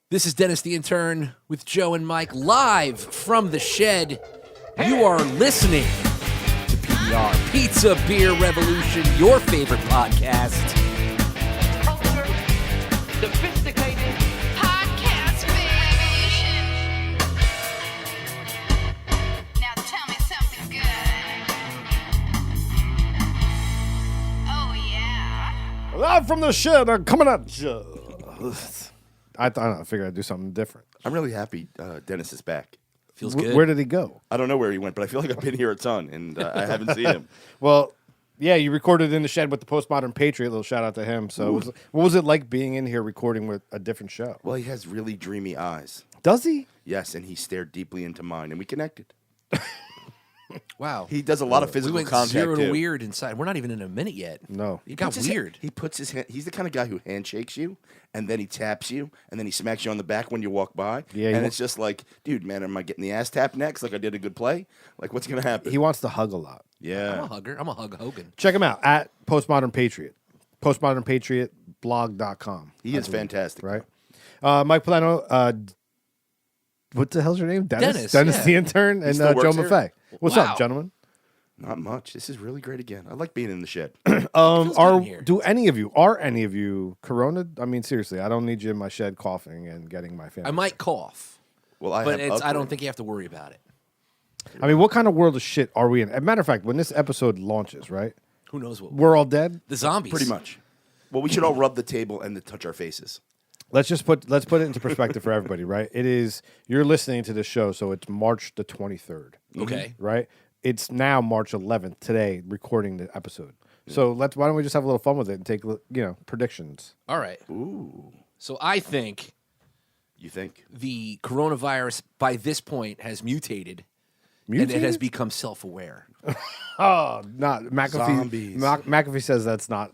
This is Dennis the Intern with Joe and Mike live from the shed. You are listening to PBR, Pizza Beer Revolution, your favorite podcast. Sophisticated podcast revolution. Now tell me something good. Oh yeah. Live from the shed, coming at you. I figured I'd do something different. I'm really happy Dennis is back. Feels good. Where did he go? I don't know where he went, but I feel like I've been here a ton, and I haven't seen him. Well, yeah, you recorded in the shed with the Postmodern Patriot. Little shout out to him. So, what was it like being in here recording with a different show? Well, he has really dreamy eyes. Does he? Yes, and he stared deeply into mine, and we connected. Wow. He does a lot of We physical went contact, zero to too. weird inside. We're not even in a minute yet. No. It got weird. He puts his hand. He's the kind of guy who handshakes you, and then he taps you, and then he smacks you on the back when you walk by. Yeah, and it's just like, dude, man, am I getting the ass tap next? Like I did a good play? Like what's gonna happen? He wants to hug a lot. I'm yeah. a hugger. I'm a hug Hogan. Check him out at Postmodern Patriot. PostmodernPatriotblog.com. He is fantastic. Right? Mike Polano, what the hell's your name? Dennis, Dennis yeah. the Intern, and still Joe works here? Maffei. What's Wow. up, gentlemen? Not much. This is really great again. I like being in the shed. Feels good in here. Are any of you corona? I mean, seriously, I don't need you in my shed coughing and getting my family. I might cough, Well, I but have I don't upward. think you have to worry about it. I mean, what kind of world of shit are we in? As a matter of fact, when this episode launches, right, Who knows what? we're all dead. The zombies. Pretty much. Well, we should all rub the table and touch our faces. Let's put it into perspective for everybody, right? It is you're listening to this show, so it's March the 23rd, Okay. right? It's now March 11th today, recording the episode. So why don't we just have a little fun with it and take predictions? All right. Ooh. So I think You think? the coronavirus by this point has mutated. And it has become self-aware. Oh, not McAfee. Zombies. McAfee says that's not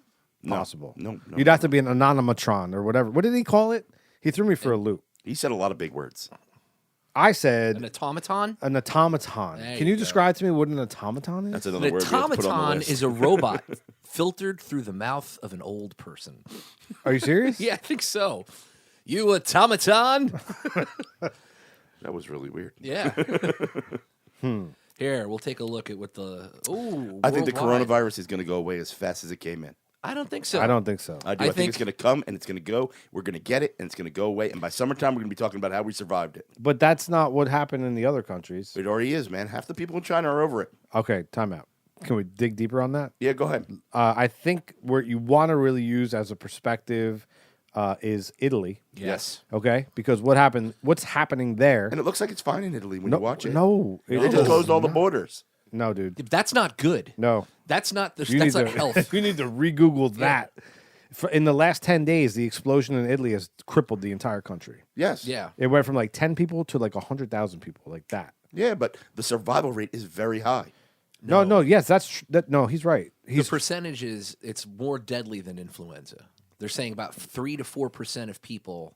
possible. No, You'd have to be an anonymatron or whatever. What did he call it? He threw me for a loop. He said a lot of big words. I said An automaton? an automaton. There Can you you go. describe to me what an automaton is? That's An another word we have to put on the automaton list. is a robot filtered through the mouth of an old person. Are you serious? Yeah, I think so. You automaton? That was really weird. Yeah. Here, we'll take a look at what the... Ooh, I think the worldwide. coronavirus is going to go away as fast as it came in. I don't think so. I don't think so. I do. I think it's going to come and it's going to go. We're going to get it and it's going to go away. And by summertime, we're going to be talking about how we survived it. But that's not what happened in the other countries. It already is, man. Half the people in China are over it. Okay, time out. Can we dig deeper on that? Yeah, go ahead. I think where you want to really use as a perspective is Italy. Yes. Okay, because what's happening there? And it looks like it's fine in Italy when you watch it. No, They it just is closed all the not. borders. No, dude. That's not good. No. That's not You that's need not to, health. You need to re-Google that. In the last 10 days, the explosion in Italy has crippled the entire country. Yes. Yeah. It went from like 10 people to like 100,000 people, like that. Yeah, but the survival rate is very high. No, yes, no, he's right. The percentage is it's more deadly than influenza. They're saying about 3 to 4% of people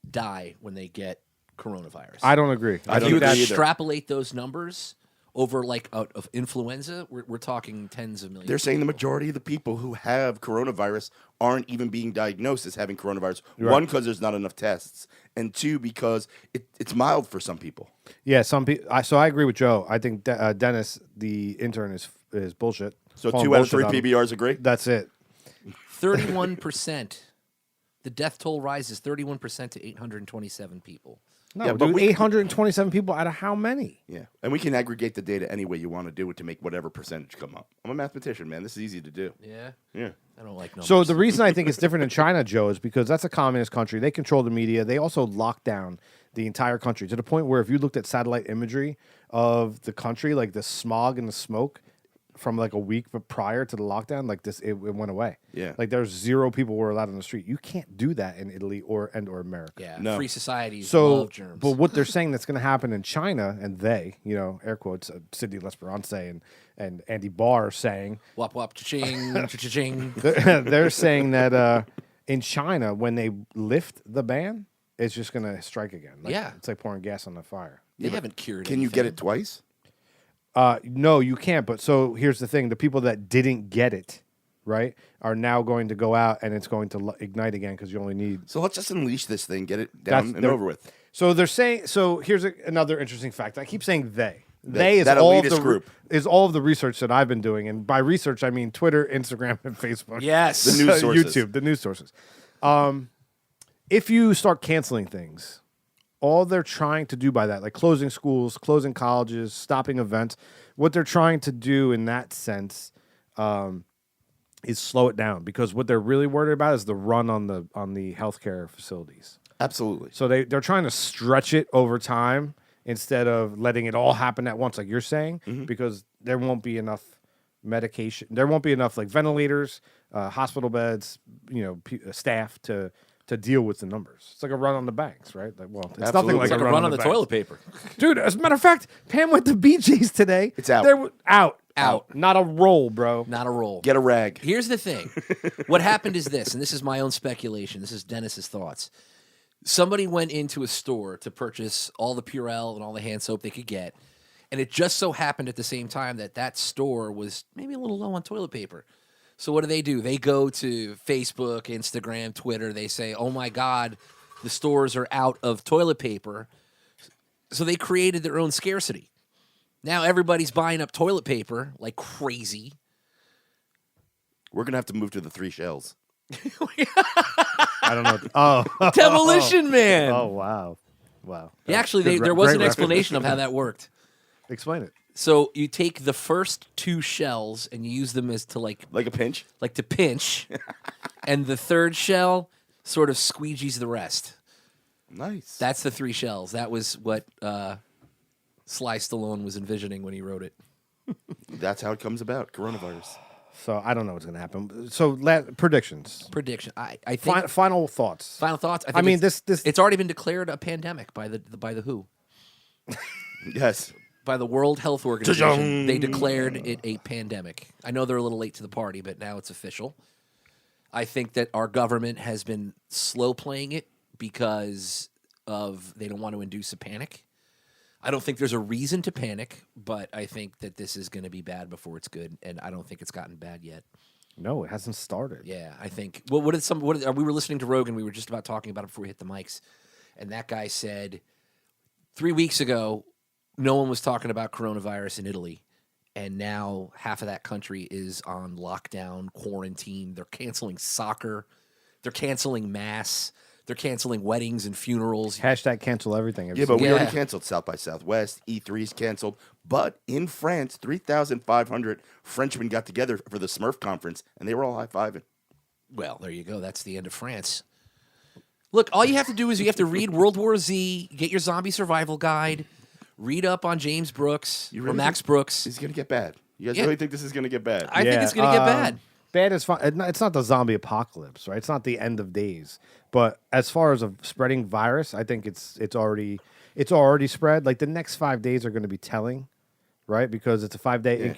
die when they get coronavirus. I don't agree. I If don't you agree either. extrapolate those numbers over like of influenza, we're talking tens of millions. They're saying the majority of the people who have coronavirus aren't even being diagnosed as having coronavirus. Right. One, because there's not enough tests. And two, because it's mild for some people. Yeah, some people. So I agree with Joe. I think Dennis, the intern, is bullshit. So Calling 2 out of 3 bullshit on him. PBRs agree? That's it. 31%. The death toll rises 31% to 827 people. No, Yeah, but dude, we- 827 people out of how many? Yeah. And we can aggregate the data any way you want to do it to make whatever percentage come up. I'm a mathematician, man. This is easy to do. Yeah. Yeah. I don't like numbers. So the reason I think it's different in China, Joe, is because that's a communist country. They control the media. They also lock down the entire country to the point where if you looked at satellite imagery of the country, like the smog and the smoke from like a week prior to the lockdown, like this, it went away. Yeah. Like there's 0 people were allowed on the street. You can't do that in Italy or America. yeah, No. free societies So, love germs. but what they're saying that's going to happen in China, and they, air quotes, Sidney L'Esperance and Andy Barr saying, wop wop cha-ching, cha-ching. they're saying that in China, when they lift the ban, it's just going to strike again. Like, Yeah. It's like pouring gas on the fire. They haven't cured Can you get it anything. twice? No, you can't. But so here's the thing: the people that didn't get it, right, are now going to go out and it's going to ignite again because you only need. So let's just unleash this thing, get it down and they're- over with. So they're saying. So here's another interesting fact. I keep saying they. That- They is that all of elitist the group. is all of the research that I've been doing, and by research I mean Twitter, Instagram, and Facebook. Yes. The news sources. YouTube, the news sources. If you start canceling things, all they're trying to do by that, like closing schools, closing colleges, stopping events, what they're trying to do in that sense is slow it down, because what they're really worried about is the run on the healthcare facilities. Absolutely. So they're trying to stretch it over time instead of letting it all happen at once, like you're saying, because there won't be enough medication. There won't be enough like ventilators, hospital beds, staff to deal with the numbers. It's like a run on the banks, right? Like, well, it's Absolutely. nothing like It's like a a run on the banks. toilet paper. Dude, as a matter of fact, Pam went to BJ's today. It's out. Out. Not a roll, bro. Not a roll. Get a rag. Here's the thing. What happened is this, and this is my own speculation. This is Dennis's thoughts. Somebody went into a store to purchase all the Purell and all the hand soap they could get, and it just so happened at the same time that store was maybe a little low on toilet paper. So what do? They go to Facebook, Instagram, Twitter. They say, oh, my God, the stores are out of toilet paper. So they created their own scarcity. Now everybody's buying up toilet paper like crazy. We're going to have to move to the 3 shells. I don't know. Oh. Demolition Man. Oh, wow. Wow. Yeah, actually, Good there was great an reference. explanation of how that worked. Explain it. So you take the first 2 shells and you use them as to like Like a pinch? to pinch, and the third shell sort of squeegees the rest. Nice. That's the 3 shells. That was what Sly Stallone was envisioning when he wrote it. That's how it comes about. Coronavirus. So I don't know what's going to happen. So predictions. Prediction. I think Final thoughts. final thoughts. I mean, it's, this it's already been declared a pandemic by the WHO. Yes. By the World Health Organization. Ta-dang. They declared it a pandemic. I know they're a little late to the party, but now it's official. I think that our government has been slow playing it because they don't want to induce a panic. I don't think there's a reason to panic, but I think that this is going to be bad before it's good, and I don't think it's gotten bad yet. No, it hasn't started. Yeah, I think. Well, we were listening to Rogan. We were just about talking about it before we hit the mics, and that guy said 3 weeks ago no one was talking about coronavirus in Italy, and now half of that country is on lockdown, quarantine. They're canceling soccer. They're canceling mass. They're canceling weddings and funerals. Hashtag cancel everything. Yeah, but we Yeah. already canceled South by Southwest. E3's canceled. But in France, 3,500 Frenchmen got together for the Smurf conference, and they were all high-fiving. Well, there you go. That's the end of France. Look, all you have to do is you have to read World War Z, get your zombie survival guide, read up on James Brooks You or really Max think Brooks. It's going to get bad. You guys Yeah. really think this is going to get bad? I think it's going to get bad. Bad is fine. It's not the zombie apocalypse, right? It's not the end of days. But as far as a spreading virus, I think it's already spread. Like the next 5 days are going to be telling, right? Because it's a 5-day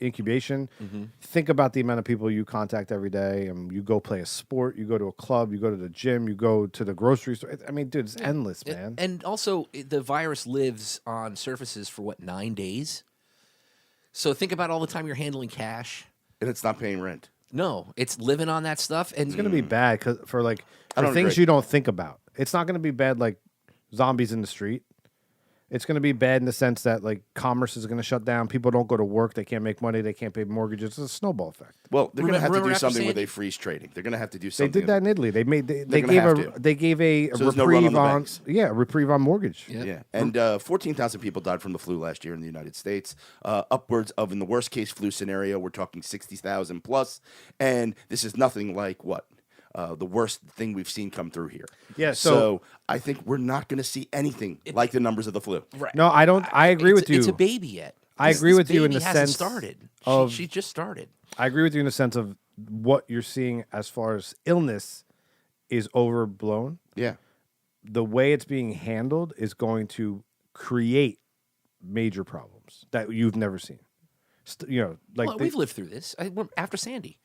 incubation. Mm-hmm. Think about the amount of people you contact every day, and you go play a sport, you go to a club, you go to the gym, you go to the grocery store. I mean, dude, it's endless, man. And also, the virus lives on surfaces for, 9 days? So think about all the time you're handling cash. And it's not paying rent. No, it's living on that stuff. And It's going to be bad for I don't things agree. you don't think about. It's not going to be bad like zombies in the street. It's going to be bad in the sense that like commerce is going to shut down. People don't go to work. They can't make money. They can't pay mortgages. It's a snowball effect. Well, they're going to have to Remember do after something where Sandy? they freeze trading. They're going to have to do They something. did that in Italy. They gonna have to. gave a So there's no run on reprieve the on banks. reprieve on mortgage. Yeah. Yeah, and 14,000 people died from the flu last year in the United States. Upwards of, in the worst case flu scenario, we're talking 60,000 plus. And this is nothing like what? The worst thing we've seen come through here. Yeah, So, so- I think we're not going to see anything like the numbers of the flu. Right. No, I don't. I agree with you. It's a baby yet. I agree with you in baby the hasn't sense started. of- She just started. I agree with you in the sense of what you're seeing as far as illness is overblown. Yeah. The way it's being handled is going to create major problems that you've never seen. Well, we've lived through this. After Sandy.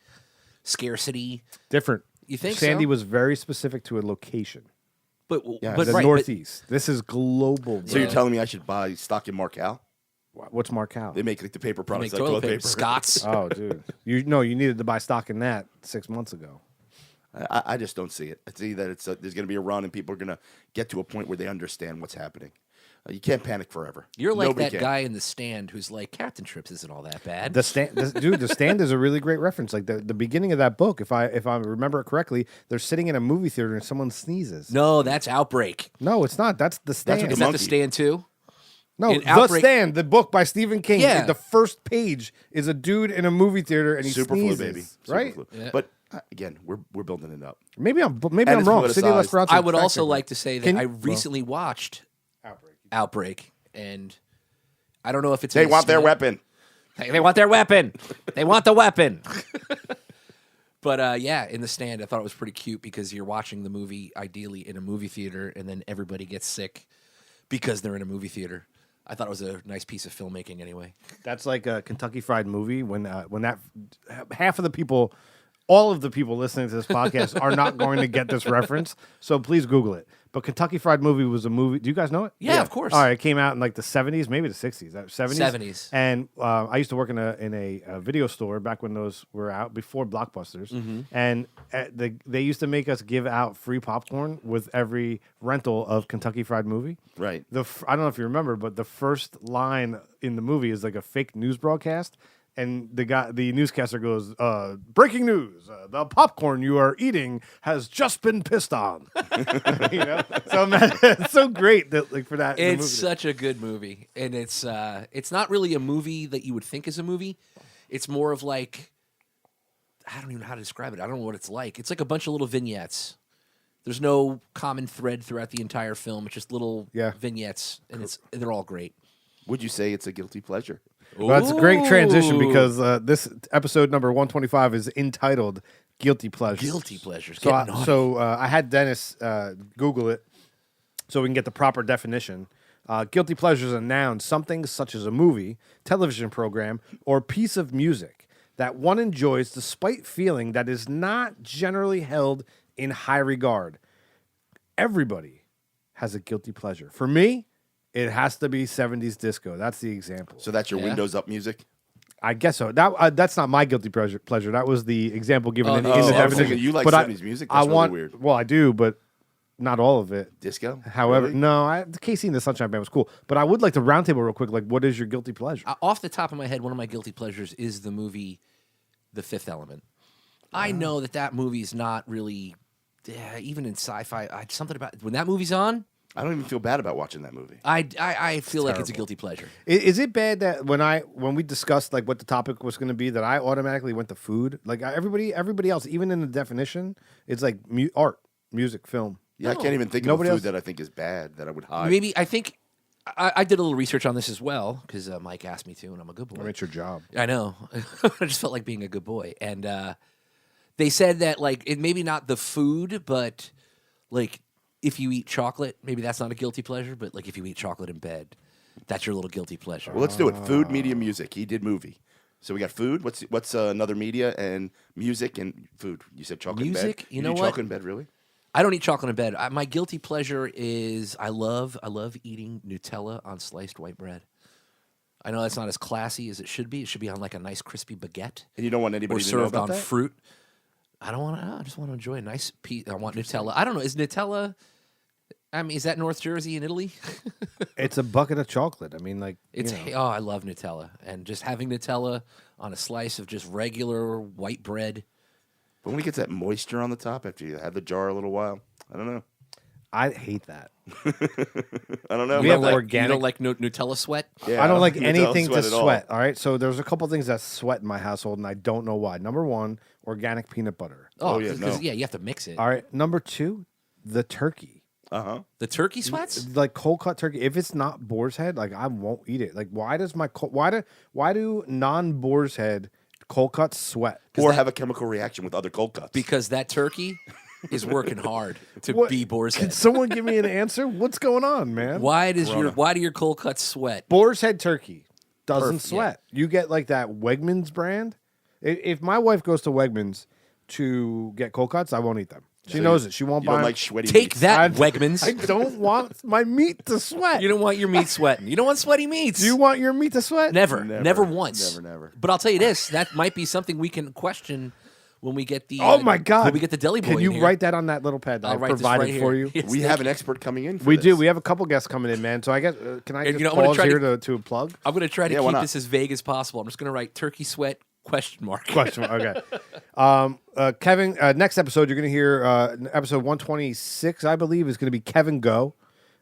Scarcity. different. You think Sandy so? was very specific to a location, But Yeah, but the right, Northeast. This is global. So you're bro. telling me I should buy stock in Marcal? What's Markel? They make like the paper products Make like toilet toilet paper. paper. Scott's. Oh, dude. You needed to buy stock in that 6 months ago. I just don't see it. I see that there's going to be a run and people are going to get to a point where they understand what's happening. You can't panic forever. You're like Nobody that can. guy in the stand who's like, Captain Trips isn't all that bad. The Stand is a really great reference. Like the beginning of that book, if I remember it correctly, they're sitting in a movie theater and someone sneezes. No, that's Outbreak. No, it's not. That's the Stand. what Is that monkey. the stand too? No, In The Outbreak- Stand, the book by Stephen King. Yeah. The first page is a dude in a movie theater and he Super sneezes. flu, baby. Right? Super flu. Yeah. But again, we're building it up. Maybe I'm And it's wrong. City politicized. Less I would also like to say that Can- I recently watched Outbreak, and I don't know if it's They a want their stand- weapon. They want their weapon. They want the weapon. But yeah, in the stand, I thought it was pretty cute because you're watching the movie ideally in a movie theater, and then everybody gets sick because they're in a movie theater. I thought it was a nice piece of filmmaking, anyway. That's like a Kentucky Fried Movie when that half of the people, all of the people listening to this podcast are not going to get this reference. So please Google it. But Kentucky Fried Movie was a movie. Do you guys know it? Yeah, of course. All right, it came out in like the 70s, maybe the 60s. 70s. 70s. And I used to work in a video store back when those were out before Blockbusters. Mm-hmm. And they used to make us give out free popcorn with every rental of Kentucky Fried Movie. Right. I don't know if you remember, but the first line in the movie is like a fake news broadcast. And the newscaster goes, "Breaking news: the popcorn you are eating has just been pissed on." You know, so man, it's so great that like for that. in the It's movie. such a good movie, and it's not really a movie that you would think is a movie. It's more of like, I don't even know how to describe it. I don't know what it's like. It's like a bunch of little vignettes. There's no common thread throughout the entire film. It's just little vignettes, and they're all great. Would you say it's a guilty pleasure? Well, that's a great transition Ooh. because this episode number 125 is entitled "Guilty Pleasures." Guilty pleasures. So, Getting naughty. I had Dennis Google it so we can get the proper definition. Guilty pleasure is a noun, something such as a movie, television program, or piece of music that one enjoys despite feeling that is not generally held in high regard. Everybody has a guilty pleasure. For me, it has to be 70s disco. That's the example. So that's your Yeah. Windows up music? I guess so. That's not my guilty pleasure. That was the example given in the I was definition. thinking you like But 70s music? That's really weird. Well, I do, but not all of it. Disco? However, Really? no, Casey and the Sunshine Band was cool. But I would like to roundtable real quick. Like, what is your guilty pleasure? Off the top of my head, one of my guilty pleasures is the movie The Fifth Element. I know that movie is not really, even in sci-fi, something about when that movie's on, I don't even feel bad about watching that movie. I feel like it's a terrible. guilty pleasure. Is it bad that when we discussed like what the topic was going to be, that I automatically went to food? Like everybody else, even in the definition, it's like art, music, film. Yeah, I can't even think of Nobody a food else- that I think is bad that I would hide. Maybe I think I did a little research on this as well because Mike asked me to, and I'm a good boy. I mean, it's your job. I know. I just felt like being a good boy, and they said that like it maybe not the food, but like if you eat chocolate, maybe that's not a guilty pleasure. But like if you eat chocolate in bed, that's your little guilty pleasure. Well, let's do it. Food, media, music. He did movie. So we got food. What's another media and music and food? You said chocolate in Music? bed. You know do what? chocolate in bed, really? I don't eat chocolate in bed. My guilty pleasure is I love eating Nutella on sliced white bread. I know that's not as classy as it should be. It should be on like a nice crispy baguette And you don't want anybody or to know served about on that? fruit. I don't want to. I just want to enjoy a nice piece. I want Nutella. I don't know. Is Nutella? I mean, is that North Jersey in Italy? It's a bucket of chocolate. I mean, like It's you know. oh, I love Nutella, and just having Nutella on a slice of just regular white bread. But when it gets that moisture on the top after you have the jar a little while, I don't know. I hate that. I don't know. We You have don't like, organic- You don't like Nutella sweat? Yeah, I don't like Nutella anything to at all. sweat. All right, so there's a couple things that sweat in my household, and I don't know why. Number one, organic peanut butter. Oh, yeah, 'cause- no. yeah, you have to mix it. All right, number two, the turkey. Uh-huh. The turkey sweats? Like cold cut turkey, if it's not boar's head, like I won't eat it. Like why do non boar's head cold cuts sweat? Or have a chemical reaction with other cold cuts. Because that turkey is working hard to What- be boar's Can head. someone give me an answer? What's going on, man? Why do your cold cuts sweat? Boar's head turkey doesn't Perfect, sweat. You get like that Wegmans brand. If my wife goes to Wegmans to get cold cuts, I won't eat them. She knows it. She won't You buy don't 'em. like sweaty Take meats. that, I Wegmans. don't want my meat to sweat. You don't want your meat sweating. You don't want sweaty meats. Do you want your meat to sweat? Never once. Never. But I'll tell you this: that might be something we can question when we get the. Oh my God! When we get the deli boy. Can in you here. write that on that little pad that I'll I write this provided right for here. you? Yes, We thank have you. an expert coming in. For We this. do. We have a couple guests coming in, man. So I guess can I And, just you know, I'm gonna pause try here to- to plug? I'm going to try to Yeah, why keep not? this as vague as possible. I'm just going to write turkey sweat ? Question. Okay. Kevin, next episode you're going to hear episode 126, I believe, is going to be Kevin Go,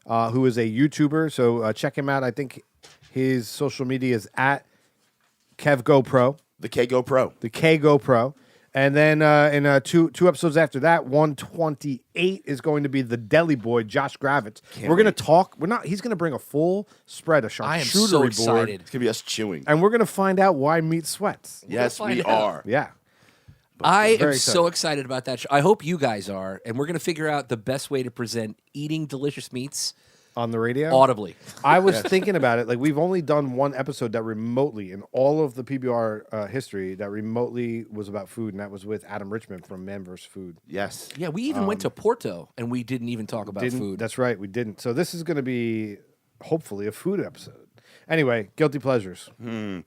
who is a YouTuber. So check him out. I think his social media is at KevGoPro, The KGO Pro. the KGoPro. And then in two episodes after that, 128 is going to be the Deli Boy, Josh Gravitz. We're going to talk. He's going to bring a full spread of I am charcuterie so board, excited. It's gonna be us chewing. and we're going to find out why meat sweats. Yes, find we out. are. Yeah. I am very so excited about that show. I hope you guys are, and we're going to figure out the best way to present eating delicious meats On the radio? audibly. I was thinking about it. Like, we've only done one episode that remotely, in all of the PBR history, that remotely was about food, and that was with Adam Richmond from Man vs. Food. Yes. Yeah, we even went to Porto, and we didn't even talk about food. That's right, we didn't. So this is going to be, hopefully, a food episode. Anyway, guilty pleasures. Movie,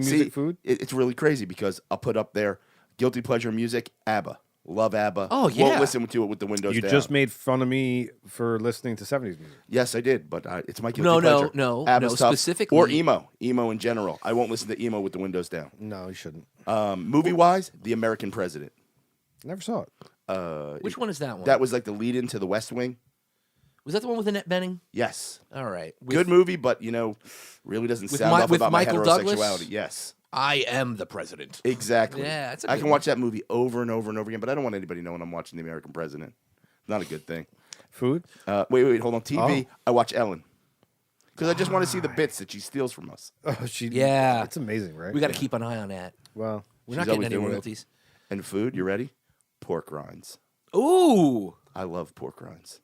music, see, food. It's really crazy because I'll put up there guilty pleasure music, ABBA. Love ABBA. Oh, yeah. Won't listen to it with the windows You down. just made fun of me for listening to 70s music. Yes, I did, but it's my guilty No, pleasure. no, ABBA no, stuff, specifically- or emo in general. I won't listen to emo with the windows down. No, you shouldn't. Movie-wise, The American President. Never saw it. Which one is that one? That was like the lead-in to The West Wing. Was that the one with Annette Bening? Yes. All right. Good movie, but, really doesn't With sound Mi- off with about my Michael heterosexuality. Douglas? Yes. I am the president. Exactly. Yeah, that's a I good can one. watch that movie over and over and over again, but I don't want anybody knowing I'm watching The American President. Not a good thing. Food? Wait, hold on. TV, Oh. I watch Ellen. Because I just want to see the bits that she steals from us. Oh, Yeah. It's amazing, right? We got to keep an eye on that. Well, We're She's not getting always any doing it. royalties. And food, you ready? Pork rinds. Ooh, I love pork rinds.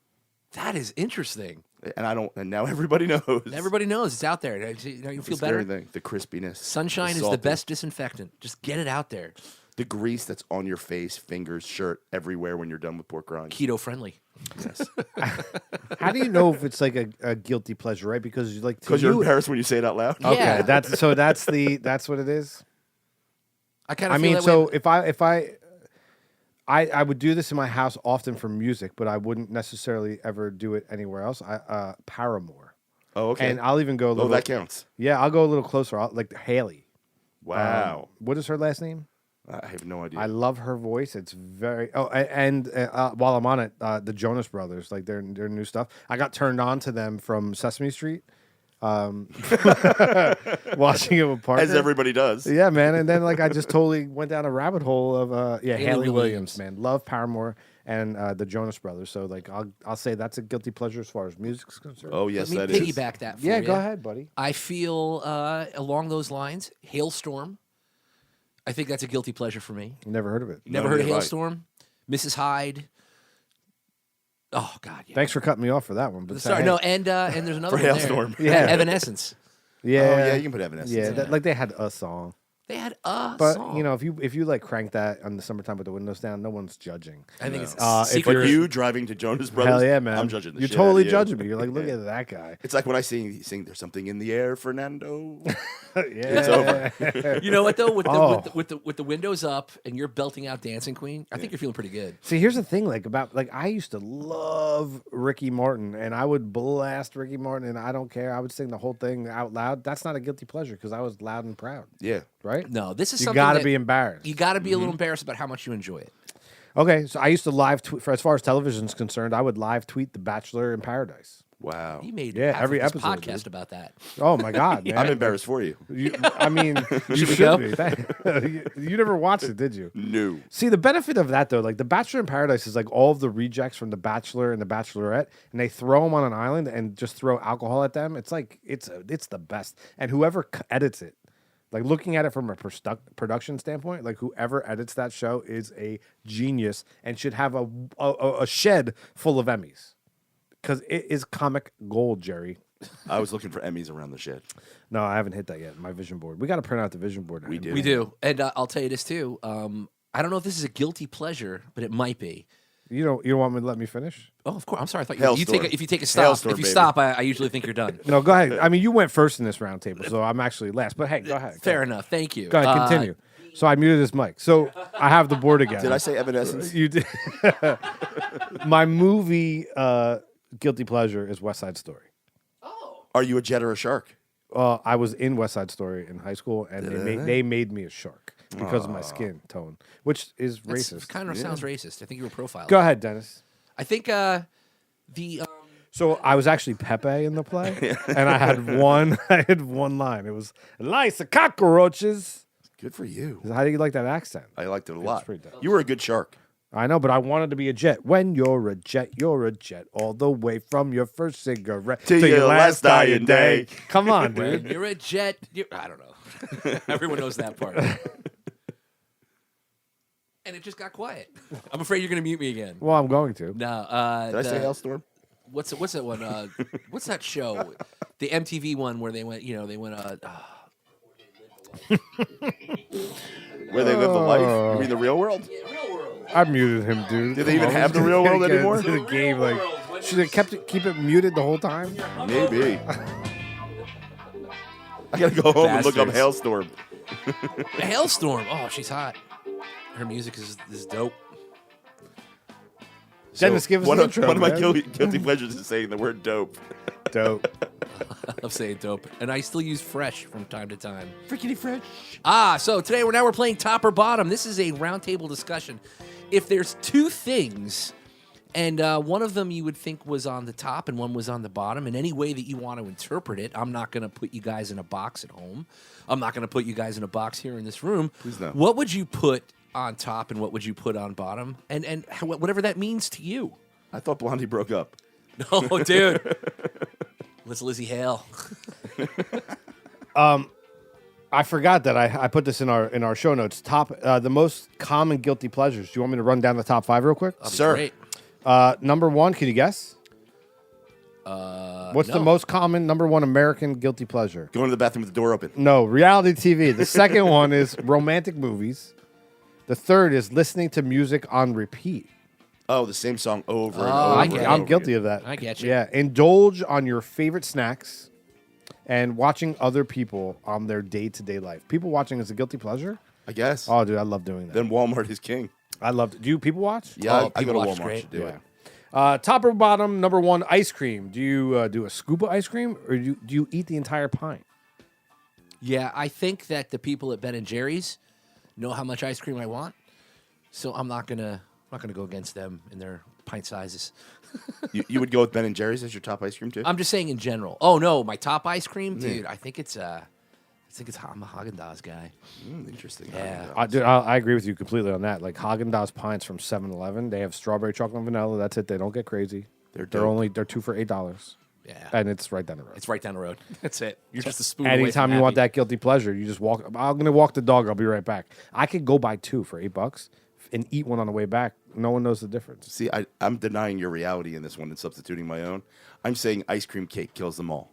that is interesting. And now everybody knows. Everybody knows it's out there. You feel It's better. everything. The crispiness. Sunshine is the salty, best disinfectant. Just get it out there. The grease that's on your face, fingers, shirt, everywhere when you're done with pork rinds. Keto friendly. Yes. how do you know if it's like a guilty pleasure, right? Because you like to Because you're you- embarrassed when you say it out loud. Okay, Yeah. that's what it is. I kind I of. mean, that so way. if I would do this in my house often for music, but I wouldn't necessarily ever do it anywhere else. Paramore, Oh, okay. and I'll even go a Oh, little. that counts. Yeah, I'll go a little closer. Like Haley. Wow. What is her last name? I have no idea. I love her voice. It's very. Oh, and while I'm on it, the Jonas Brothers, like their new stuff. I got turned on to them from Sesame Street. Watching it with Parker. As everybody does. Yeah, man. And then like I just totally went down a rabbit hole of Haley Williams. Williams, man. Love Paramore and the Jonas Brothers. So like I'll say that's a guilty pleasure as far as music's concerned. Oh, yes, Let that me is. piggyback that. For yeah, you. go ahead, buddy. I feel along those lines. Hailstorm. I think that's a guilty pleasure for me. Never heard of it. Never heard of neither have I. Hailstorm? Mrs. Hyde. Oh God, yeah. Thanks for cutting me off for that one. But Sorry, no, and there's another For one Hailstorm. there. Yeah. Evanescence. Yeah, Oh, yeah, you can put Evanescence. Yeah, in that, there. like they had a song, They had a but song. you know if you like crank that on the summertime with the windows down, no one's judging. I think it's if secret. But you driving to Jonas Brothers, Hell yeah, man! I'm judging the You're shit totally out of you. judging me. You're like, look at that guy. It's like when I sing "There's Something in the Air," Fernando. Yeah, It's over. You know what though? With the, Oh. with the windows up and you're belting out Dancing Queen, I think you're feeling pretty good. See, here's the thing, like I used to love Ricky Martin, and I would blast Ricky Martin, and I don't care. I would sing the whole thing out loud. That's not a guilty pleasure because I was loud and proud, Yeah. right? No, this is You something got to that be embarrassed. you got to be a little embarrassed about how much you enjoy it. Okay, so I used to live tweet for as far as television's concerned. I would live tweet The Bachelor in Paradise. Wow. He made Yeah, half every of this episode, podcast dude. about that. Oh my God, man! I'm embarrassed for you. I mean, you Should we should go? be. You never watched it, did you? No. See, the benefit of that though, like The Bachelor in Paradise is like all of the rejects from The Bachelor and The Bachelorette, and they throw them on an island and just throw alcohol at them. It's like it's the best, and whoever edits it, like looking at it from a production standpoint, like whoever edits that show is a genius and should have a shed full of Emmys because it is comic gold, Jerry. I was looking for Emmys around the shed. No, I haven't hit that yet. My vision board. We got to print out the vision board. We do. We do, and I'll tell you this too. I don't know if this is a guilty pleasure, but it might be. You don't want me to let me finish? Oh, of course. I'm sorry. I thought Hailstorm. if you take a stop, Hailstorm, if you baby. stop, I usually think you're done. No, go ahead. I mean, you went first in this round table, so I'm actually last. But hey, go ahead. Fair enough. Thank you. Go ahead, continue. So I muted this mic. So I have the board again. Did I say Evanescence? You did. My movie guilty pleasure is West Side Story. Are you a jet or a shark? I was in West Side Story in high school, and they made me a shark because of my skin tone, which is racist. Kind of sounds racist. I think you were profiled. Go ahead, Dennis. I think the So I was actually Pepe in the play, and I had one line. It was "Lice of cockroaches." Good for you. How do you like that accent? I liked it a lot. pretty dope. You were a good shark. I know, but I wanted to be a jet. When you're a jet, all the way from your first cigarette To your last dying day. Come on, when dude. you're a jet, I don't know. Everyone knows that part. And it just got quiet. I'm afraid you're going to mute me again. Well, I'm going to. No. Did I say Hailstorm? What's that one? What's that show? The MTV one where they went. Where they live the life? You mean the real world? I muted him, dude. Do they even have the real world anymore? The game, like, should they keep it muted the whole time? Maybe. I gotta go home and look up Bastards. Hailstorm. A Hailstorm. Oh, she's hot. Her music is dope. Dennis, give us one an of, intro, one of my man. guilty pleasures is saying the word dope. Dope. I love saying dope, and I still use fresh from time to time. Freaking fresh. So today we're playing top or bottom. This is a roundtable discussion. If there's two things, and one of them you would think was on the top and one was on the bottom, in any way that you want to interpret it, I'm not going to put you guys in a box at home. I'm not going to put you guys in a box here in this room. Please no. What would you put on top and what would you put on bottom? And whatever that means to you. I thought Blondie broke up. No, dude. Let's Lizzie Hale. I forgot that I put this in our show notes. The most common guilty pleasures. Do you want me to run down the top 5 real quick? That'd be Sir. great. Number 1, can you guess? What's the no. most common number 1 American guilty pleasure? Going to the bathroom with the door open. No, reality TV. The second one is romantic movies. The third is listening to music on repeat. Oh, the same song over and Oh, over. I and get it. over I'm guilty again. of that. I get you. Yeah, indulge on your favorite snacks and watching other people on their day-to-day life. People watching is a guilty pleasure? I guess. Oh, dude, I love doing that. Then Walmart is king. I love it. Do you people watch? Yeah, Oh, I go to People Watch Walmart great. to do Yeah. it. Top or bottom, number 1, ice cream. Do you do a scoop of ice cream or do you eat the entire pint? Yeah, I think that the people at Ben & Jerry's know how much ice cream I want, so I'm not gonna go against them in their pint sizes. You would go with Ben & Jerry's as your top ice cream too? I'm just saying in general. Oh no, my top ice cream, dude. I think it's I'm a Haagen-Dazs guy. Interesting. Yeah. Dude, I agree with you completely on that. Like Haagen-Dazs pints from 7-Eleven, they have strawberry, chocolate, and vanilla. That's it. They don't get crazy. They're They're 2 for $8, Yeah, and it's right down the road. it's right down the road. That's it. You're just a spoon away Anytime from you want happy. that guilty pleasure, you just walk. I'm gonna walk the dog. I'll be right back. I could go buy 2 for $8 and eat one on the way back. No one knows the difference. See, I'm denying your reality in this one and substituting my own. I'm saying ice cream cake kills them all.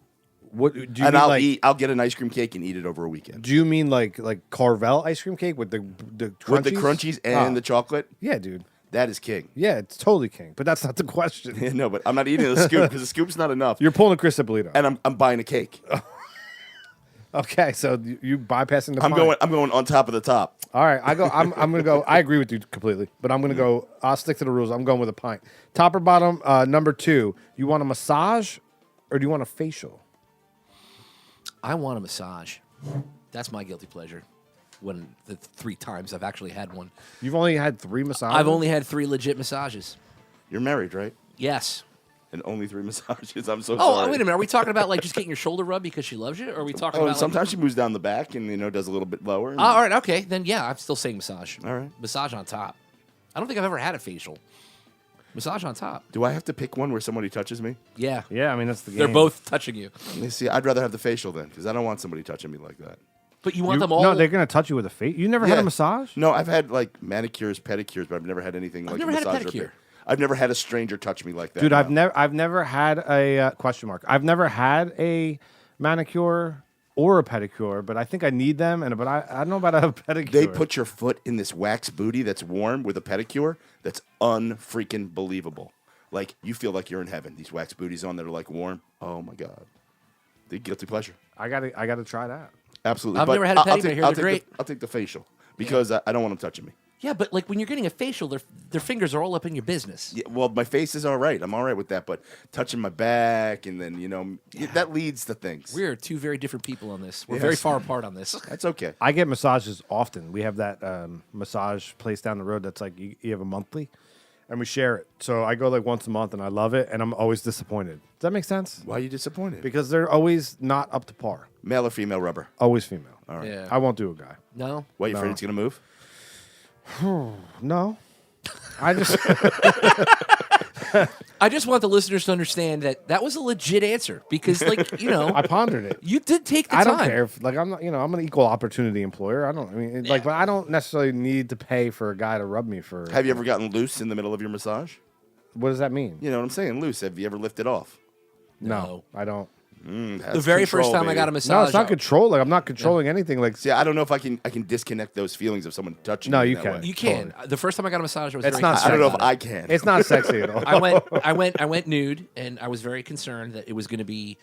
What do you And mean? I'll get an ice cream cake and eat it over a weekend. Do you mean like Carvel ice cream cake with the crunchies? With the crunchies and Ah. the chocolate, Yeah, dude. that is king. Yeah, it's totally king. But that's not the question. No, but I'm not eating the scoop because the scoop's not enough. You're pulling a Chris Sabolito. And I'm buying a cake. Okay, so you bypassing the. I'm going on top of the top. All right, I'm gonna go. I agree with you completely, but I'm gonna go. I'll stick to the rules. I'm going with a pint. Top or bottom? Number 2. You want a massage, or do you want a facial? I want a massage. That's my guilty pleasure. When the 3 times I've actually had one. You've only had 3 massages. I've only had 3 legit massages. You're married, right? Yes. And only 3 massages. I'm so Oh, sorry. wait a minute. Are we talking about like just getting your shoulder rubbed because she loves you? Or are we talking Oh, about sometimes she moves down the back and does a little bit lower. and- all right, okay. Then yeah, I'm still saying massage. All right. Massage on top. I don't think I've ever had a facial. Massage on top. Do I have to pick one where somebody touches me? Yeah. Yeah, I mean that's the game. They're both touching you. You see, I'd rather have the facial then because I don't want somebody touching me like that. But you want You- them all. No, they're gonna touch you with a face. You never had Yeah. a massage? No, I've had like manicures, pedicures, but I've never had anything like never had a massage or pedicure. I've never had a stranger touch me like that. Dude, no. I've never had a question mark. I've never had a manicure or a pedicure, but I think I need them. But I don't know about a pedicure. They put your foot in this wax booty that's warm with a pedicure. That's unfreaking believable. Like you feel like you're in heaven. These wax booties on that are like warm. Oh my god, the guilty pleasure. I gotta try that. Absolutely. I've But never had a I'll pedicure. take- I hear I'll they're take great. I'll take the facial because I don't want them touching me. Yeah, but like when you're getting a facial, their fingers are all up in your business. Yeah, well, my face is all right. I'm all right with that. But touching my back and then that leads to things. We're two very different people on this. We're Yes. very far apart on this. That's okay. I get massages often. We have that massage place down the road that's like you have a monthly, and we share it. So I go like once a month, and I love it, and I'm always disappointed. Does that make sense? Why are you disappointed? Because they're always not up to par. Male or female rubber? Always female. All right. Yeah. I won't do a guy. No. Why, you afraid No. it's going to move? No. I just I just want the listeners to understand that was a legit answer because, like, I pondered it. you did take the I time. don't care if I'm not, I'm an equal opportunity employer. But I don't necessarily need to pay for a guy to rub me for. Have you ever gotten loose in the middle of your massage? What does that mean? You know what I'm saying? Loose. Have you ever lifted off? No, I don't. The very first time I got a massage. No, it's not control. Like I'm not controlling anything. Like See, I don't know if I can disconnect those feelings of someone touching No, me you that can. way. You can. The first time I got a massage, I was It's very not I don't know if concerned I about it. can. it's not sexy at all. I went nude, and I was very concerned that it was going to be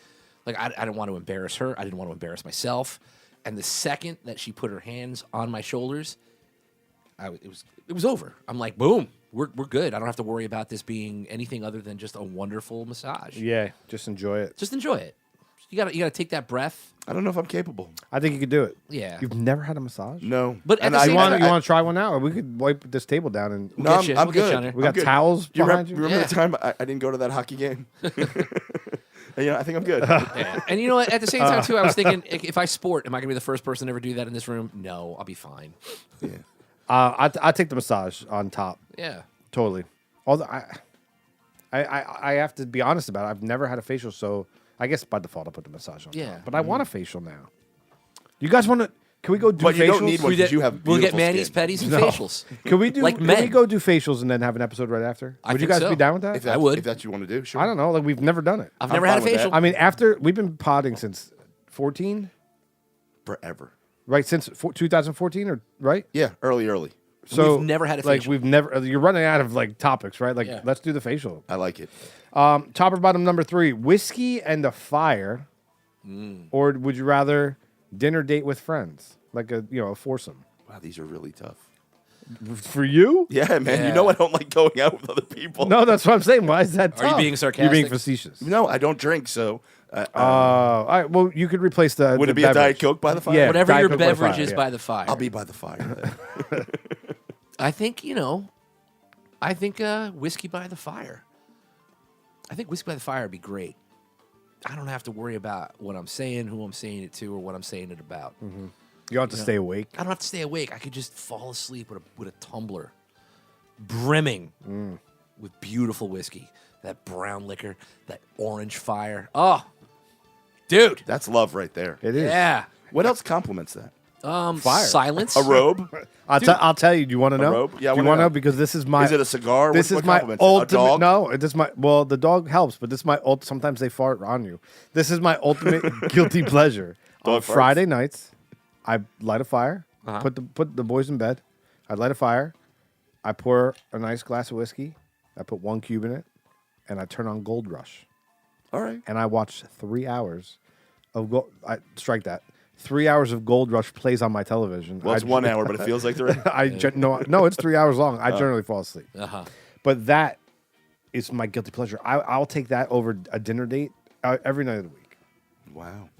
like I didn't want to embarrass her. I didn't want to embarrass myself. And the second that she put her hands on my shoulders, it was over. I'm like, boom, we're good. I don't have to worry about this being anything other than just a wonderful massage. Yeah, just enjoy it. Just enjoy it. You gotta take that breath. I don't know if I'm capable. I think you could do it. Yeah. You've never had a massage? No. But at And the I- same You want time- to try one now, or we could wipe this table down and No, get you. I'm We'll get you good. on there. we got I'm good. towels Do you behind you. remember Yeah. the time I didn't go to that hockey game? I think I'm good. Yeah. And you know what? At the same time, too, I was thinking, if I sport, am I gonna be the first person to ever do that in this room? No, I'll be fine. Yeah. I take the massage on top. Yeah. Totally. Although I have to be honest about it. I've never had a facial, so I guess by default I put the massage on. Yeah. top. But I want a facial now. You guys want to? Can we go do But facials? you don't need one because you have We'll get beautiful manis, skin. pedis, and No. facials. Can we do? Like can we men. go do facials and then have an episode right after? I Would you think guys so. be down with that? If that's, I would. If that's what you want to do, sure. I don't know. Like we've never done it. I've I'm never had a fine with facial. that. I mean, after we've been podding since 14, Forever. right? Since 2014, or right? Yeah, early. So We've never had a like facial. we've never. You're running out of like topics, right? Like Yeah. let's do the facial. I like it. Top or bottom number 3: whiskey and a fire, or would you rather dinner date with friends, like a foursome? Wow, these are really tough. For you? Yeah, man. Yeah. You know I don't like going out with other people. No, that's what I'm saying. Why is that? Are you tough? being You're sarcastic? being facetious. No, I don't drink, so all right. Well, you could replace the. would the it be a beverage. Diet Coke by the fire? Yeah. Whatever Diet your Coke by the beverage fire, is yeah. by the fire. I'll be by the fire. then. I think, whiskey by the fire. I think whiskey by the fire would be great. I don't have to worry about what I'm saying, who I'm saying it to, or what I'm saying it about. You don't have to stay awake. I don't have to stay awake. I could just fall asleep with a tumbler brimming with beautiful whiskey. That brown liquor, that orange fire. Oh, dude. That's love right there. It is. Yeah. What else complements that? Fire. Silence. A robe? I'll tell you. Do you want to know? robe? Yeah, I Do you wanna want to know. know? Because this is my. Is it a cigar? This What is my complements it? ultimate. A dog? No, this is my. Well, the dog helps, but this is my. Sometimes they fart on you. This is my ultimate guilty pleasure. On Dog farts? Friday nights, I light a fire. Put the boys in bed. I light a fire. I pour a nice glass of whiskey. I put 1 cube in it, and I turn on Gold Rush. All right. And I watch 3 hours of gold. I strike that. 3 hours of Gold Rush plays on my television. Well, it's 1 hour, but it feels like 3. No, it's 3 hours long. I generally fall asleep. Uh-huh. But that is my guilty pleasure. I'll take that over a dinner date every night of the week. Wow.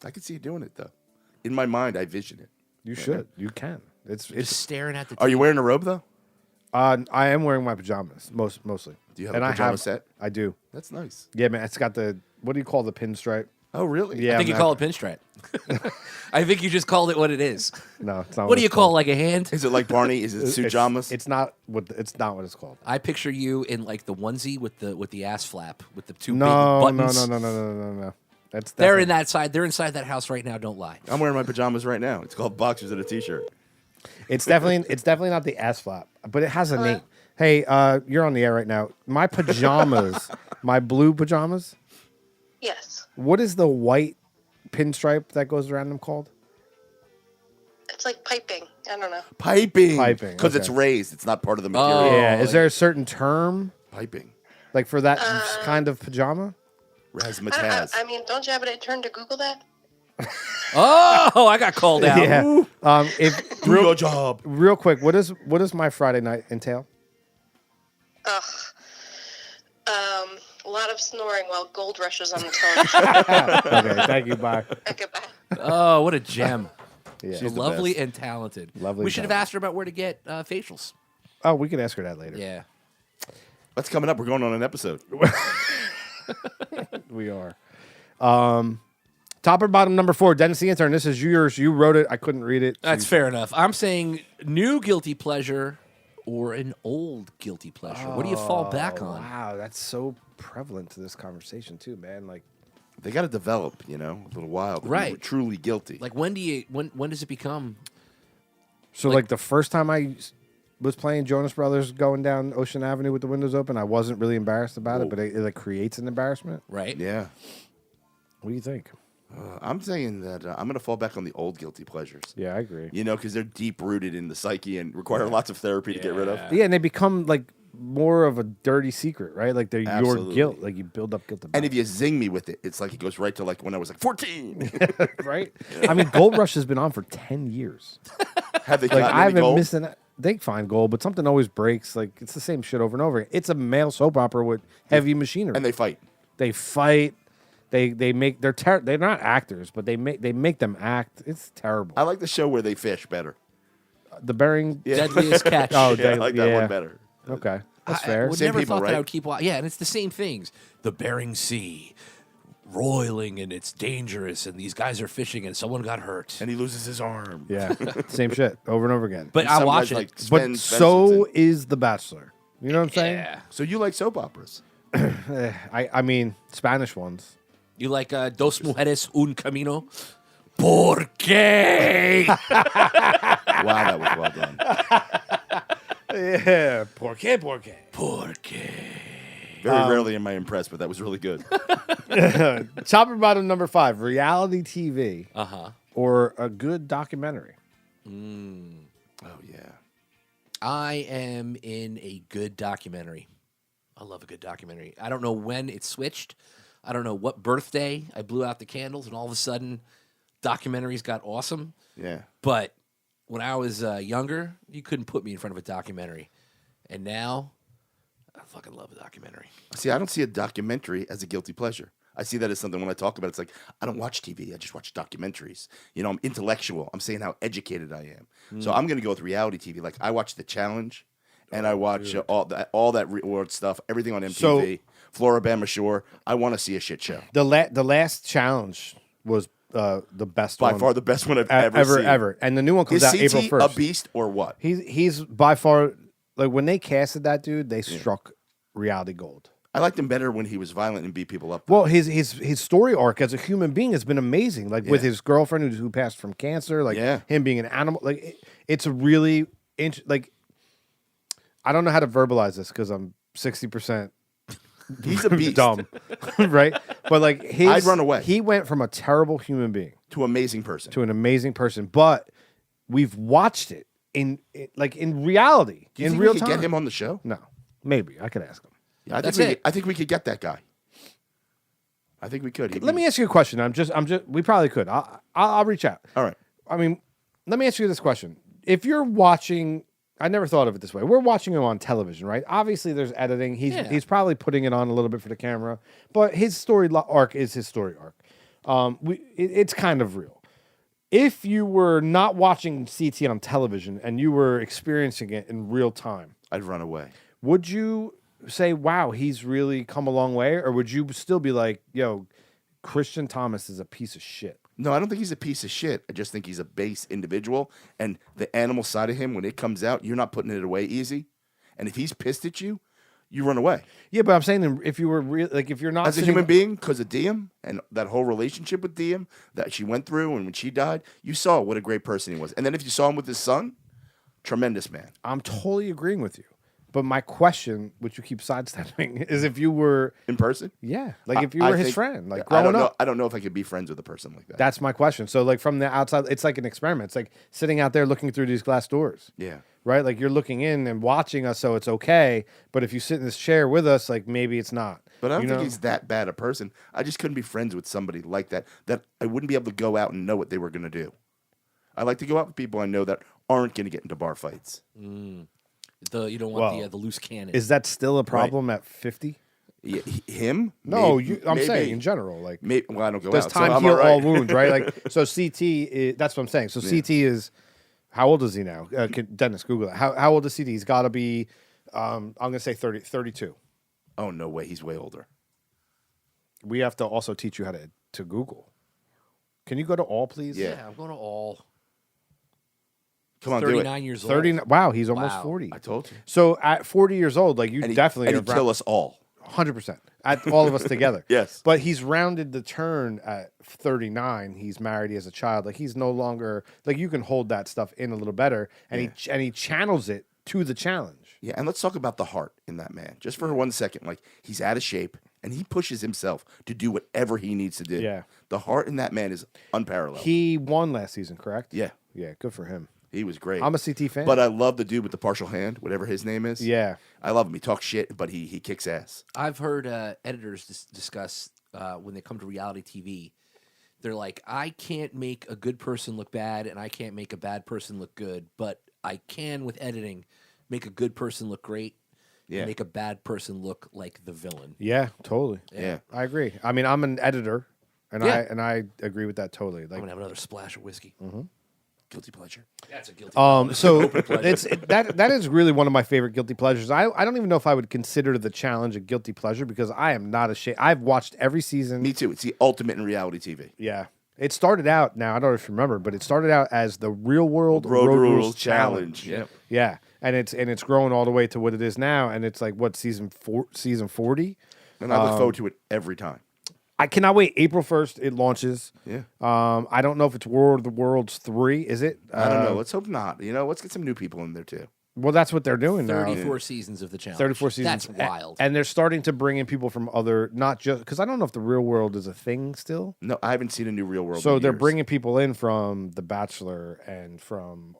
I could see you doing it, though. In my mind, I vision it. You should. You can. Just It's. staring at the Are you TV. wearing a robe, though? I am wearing my pajamas mostly. Do you have and a I pajama set? I do. That's nice. Yeah, man. It's got the what do you call the pinstripe? Oh, really? Yeah. I think you man. call it pinstripe. I think you just called it what it is. No, it's not. What do you it's call called. like a hand? Is it like Barney? Is it It's- sujamas? It's not what it's called. I picture you in like the onesie with the ass flap with the two No, big no, buttons. no. That's They're in that side. They're inside that house right now. Don't lie. I'm wearing my pajamas right now. It's called boxers and a t-shirt. It's definitely not the ass flap, but it has a name. Hey, you're on the air right now. My pajamas, my blue pajamas. Yes. What is the white pinstripe that goes around them called? It's like piping. I don't know. Piping. Piping, Because it's okay. raised. It's not part of the material. Yeah. Is there a certain term Piping. like for that kind of pajama? Razzmatazz. I mean, don't you have it turn to Google that? Oh, I got called out. Yeah. If Do your job. real quick, what does my Friday night entail? Ugh. A lot of snoring while Gold rushes on the television. Okay, thank you. Bye. Okay, bye. Oh, what a gem. Yeah. She's the lovely best. and talented. Lovely We should have talented. asked her about where to get facials. Oh, we can ask her that later. Yeah. What's coming up? We're going on an episode. We are. Top or bottom number 4, Dennis the Intern. This is yours. You wrote it. I couldn't read it. That's fair enough. I'm saying new guilty pleasure or an old guilty pleasure. What do you fall back on? Wow, that's so prevalent to this conversation too, man. Like, They got to develop, a little while. to be Right. truly guilty. Like when does it become so like the first time I was playing Jonas Brothers going down Ocean Avenue with the windows open, I wasn't really embarrassed about it, but it like creates an embarrassment. right? yeah. What do you think? I'm saying that I'm going to fall back on the old guilty pleasures. Yeah, I agree. Because they're deep rooted in the psyche and require lots of therapy to get rid of. Yeah, and they become like more of a dirty secret, right? Like they're your Absolutely. guilt. Like you build up guilt about And if you zing me with it, it's like it goes right to like when I was like 14. it, right? I mean, Gold Rush has been on for 10 years. Have they Like gotten I any haven't gold? missed an. They find gold, but something always breaks. Like it's the same shit over and over. It's a male soap opera with heavy machinery. And they fight. They fight. They make they're not actors, but they make them act. It's terrible. I like the show where they fish better. The Bering. Yeah. Deadliest catch. Oh, Yeah, I like that yeah. one better. Okay, that's I fair. would Same never people, thought that right? I would keep watching. Yeah, and it's the same things. The Bering Sea, roiling and it's dangerous, and these guys are fishing, and someone got hurt. And he loses his arm. Yeah, same shit over and over again. But I Some watch guys, it. like, But spend so Spencer's is The Bachelor. You know what I'm saying? Yeah. So you like soap operas? I mean Spanish ones. You like Dos Mujeres, Un Camino? ¿Por qué? Wow, that was well done. Yeah, por qué? ¿Por qué? Very rarely am I impressed, but that was really good. Top or bottom number 5, reality TV Uh-huh. or a good documentary. Oh, yeah. I am in a good documentary. I love a good documentary. I don't know when it switched. I don't know what birthday I blew out the candles and all of a sudden documentaries got awesome. Yeah. But when I was younger, you couldn't put me in front of a documentary. And now, I fucking love a documentary. See, I don't see a documentary as a guilty pleasure. I see that as something when I talk about it, it's like, I don't watch TV. I just watch documentaries. I'm intellectual. I'm saying how educated I am. So I'm going to go with reality TV. Like, I watch The Challenge, and I watch all that reward stuff, everything on MTV, Floribama Shore. I want to see a shit show. The last challenge was the best By one far the best one I've ever seen. ever. And the new one comes Is out April CT 1st. a beast or what? He's by far like when they casted that dude, they struck reality gold. I liked him better when he was violent and beat people up. Well, his story arc as a human being has been amazing. Like with his girlfriend who passed from cancer, like him being an animal. Like it's a really like I don't know how to verbalize this because I'm 60% He's a beast. dumb, right? But like I'd run away. He went from a terrible human being To amazing person. to an amazing person, but we've watched it in reality, Do you in think real we could time. get him on the show? No, maybe I could ask him. Yeah, That's it. I think we could get that guy. I think we could. Let me ask you a question. I'm just. We probably could. I'll reach out. All right. I mean, let me ask you this question: if you're watching, I never thought of it this way. We're watching him on television, right? Obviously, there's editing. He's probably putting it on a little bit for the camera, but his story arc is his story arc. It's kind of real. If you were not watching CT on television and you were experiencing it in real time, I'd run away. would you say, "Wow, he's really come a long way," or would you still be like, "Yo, Christian Thomas is a piece of shit"? No, I don't think he's a piece of shit. I just think he's a base individual. And the animal side of him, when it comes out, you're not putting it away easy. And if he's pissed at you, you run away. Yeah, but I'm saying if you were if you're not As a sitting- human being, because of Diem and that whole relationship with Diem that she went through, and when she died, you saw what a great person he was. And then if you saw him with his son, tremendous man. I'm totally agreeing with you. But my question, which you keep sidestepping, is if you were In person? like if you were his friend, like growing up. I don't know if I could be friends with a person like that. That's my question. So like from the outside, it's like an experiment. It's like sitting out there looking through these glass doors. Yeah. Right? Like you're looking in and watching us, so it's okay. But if you sit in this chair with us, like maybe it's not. But I don't You think know? he's that bad a person. I just couldn't be friends with somebody like that, that I wouldn't be able to go out and know what they were going to do. I like to go out with people I know that aren't going to get into bar fights. You don't want the loose cannon. Is that still a problem at 50? Yeah, him? No, Maybe- I'm maybe. saying in general. Like, Well, I don't go does out. time so I'm heal all right. all wounds, right? Like, so CT, that's what I'm saying. So CT is, how old is he now? Dennis, Google it. How old is CT? He's got to be, I'm going to say 32. Oh, no way. He's way older. We have to also teach you how to Google. Can you go to all, please? Yeah. Yeah, I'm going to all. Come on, do 39 it. years old. 30. Wow, he's almost Wow. 40. I told you. So at 40 years old, like you And definitely and are he'd kill us all. 100%. At all of us together. Yes. But he's rounded the turn at 39. He's married. He has a child. Like he's no longer like you can hold that stuff in a little better, and he channels it to the challenge. Yeah, and let's talk about the heart in that man. Just for 1 second. Like, he's out of shape, and he pushes himself to do whatever he needs to do. Yeah. The heart in that man is unparalleled. He won last season, correct? Yeah. Yeah, good for him. He was great. I'm a CT fan. But I love the dude with the partial hand, whatever his name is. Yeah. I love him. He talks shit, but he kicks ass. I've heard editors discuss when they come to reality TV, they're like, I can't make a good person look bad, and I can't make a bad person look good, but I can, with editing, make a good person look great, Yeah. and make a bad person look like the villain. Yeah, totally. Yeah. I agree. I mean, I'm an editor, and Yeah. I agree with that totally. I'm Like, gonna have another splash of whiskey. Guilty pleasure. That's a guilty. so that is really one of my favorite guilty pleasures. I don't even know if I would consider the challenge a guilty pleasure because I am not ashamed. I've watched every season. Me too. It's the ultimate in reality TV. Yeah. It started out, now I don't know if you remember, but it started out as the Real World Road Rules Rules Challenge. Challenge. Yep. Yeah. And it's grown all the way to what it is now, and it's like what season 40? And I look forward to it every time. I cannot wait. April 1st it launches. Yeah. I don't know if it's War of the Worlds 3, is it? I don't know. Let's hope not. Let's get some new people in there too. Well, that's what they're doing now. 34 seasons of the challenge. 34 seasons. That's wild. And they're starting to bring in people from other, not just, because I don't know if the Real World is a thing still. No, I haven't seen a new Real World. So in they're years. bringing people in from The Bachelor and from,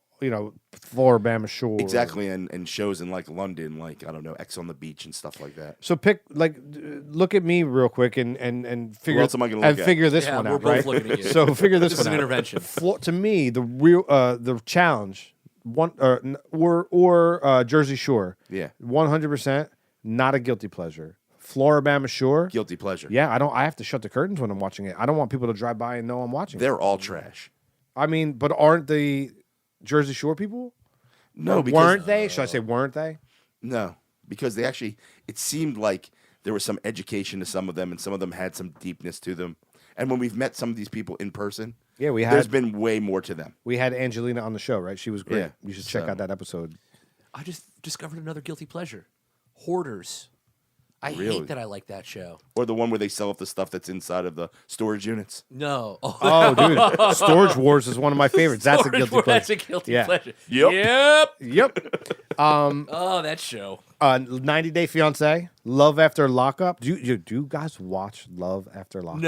Floribama Shore. Exactly, and shows in like London, like I don't know, X on the Beach and stuff like that. So look at me real quick and figure else am I gonna look at? figure this Yeah, one we're out, both right? looking at you. So figure this This is one an out. intervention. To me, the challenge or Jersey Shore, Yeah, 100% not a guilty pleasure. Floribama Shore, guilty pleasure. yeah, I have to shut the curtains when I'm watching it. I don't want people to drive by and know I'm watching it. They're all trash. I mean, but aren't the Jersey Shore people? No, because Weren't they? Should I say weren't they? no, because they actually. It seemed like there was some education to some of them, and some of them had some deepness to them. And when we've met some of these people in person, Yeah, there's been way more to them. we had Angelina on the show, right? She was great. Yeah, You should check so- out that episode. I just discovered another guilty pleasure. Hoarders. I Really? hate that I like that show. Or the one where they sell off the stuff that's inside of the storage units. No. Oh, dude, Storage Wars is one of my favorites. That's a guilty pleasure. That's a guilty Yeah. pleasure. Yep. Yep. Oh, that show. 90 Day Fiance, Love After Lockup. Do you guys watch Love After Lockup?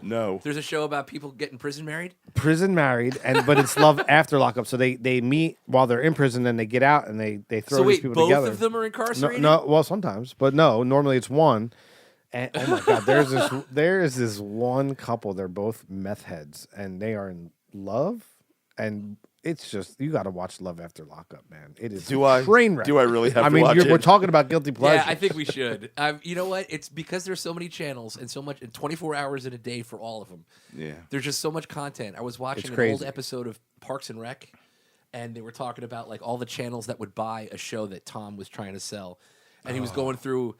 No. There's a show about people getting prison married. Prison married, but it's Love After Lockup. So they meet while they're in prison, then they get out and they throw So these wait, people both together. of them are incarcerated? No, well, sometimes, but no. Normally, it's one. And oh my God, there is this one couple. They're both meth heads, and they are in love. And it's just you got to watch Love After Lockup, man. It is train wreck. Do I really have I to mean, watch it? we're talking about guilty pleasure. Yeah, I think we should. You know what? It's because there's so many channels and so much, and 24 hours in a day for all of them. Yeah. There's just so much content. I was watching It's an crazy. old episode of Parks and Rec, and they were talking about like all the channels that would buy a show that Tom was trying to sell, and he was going through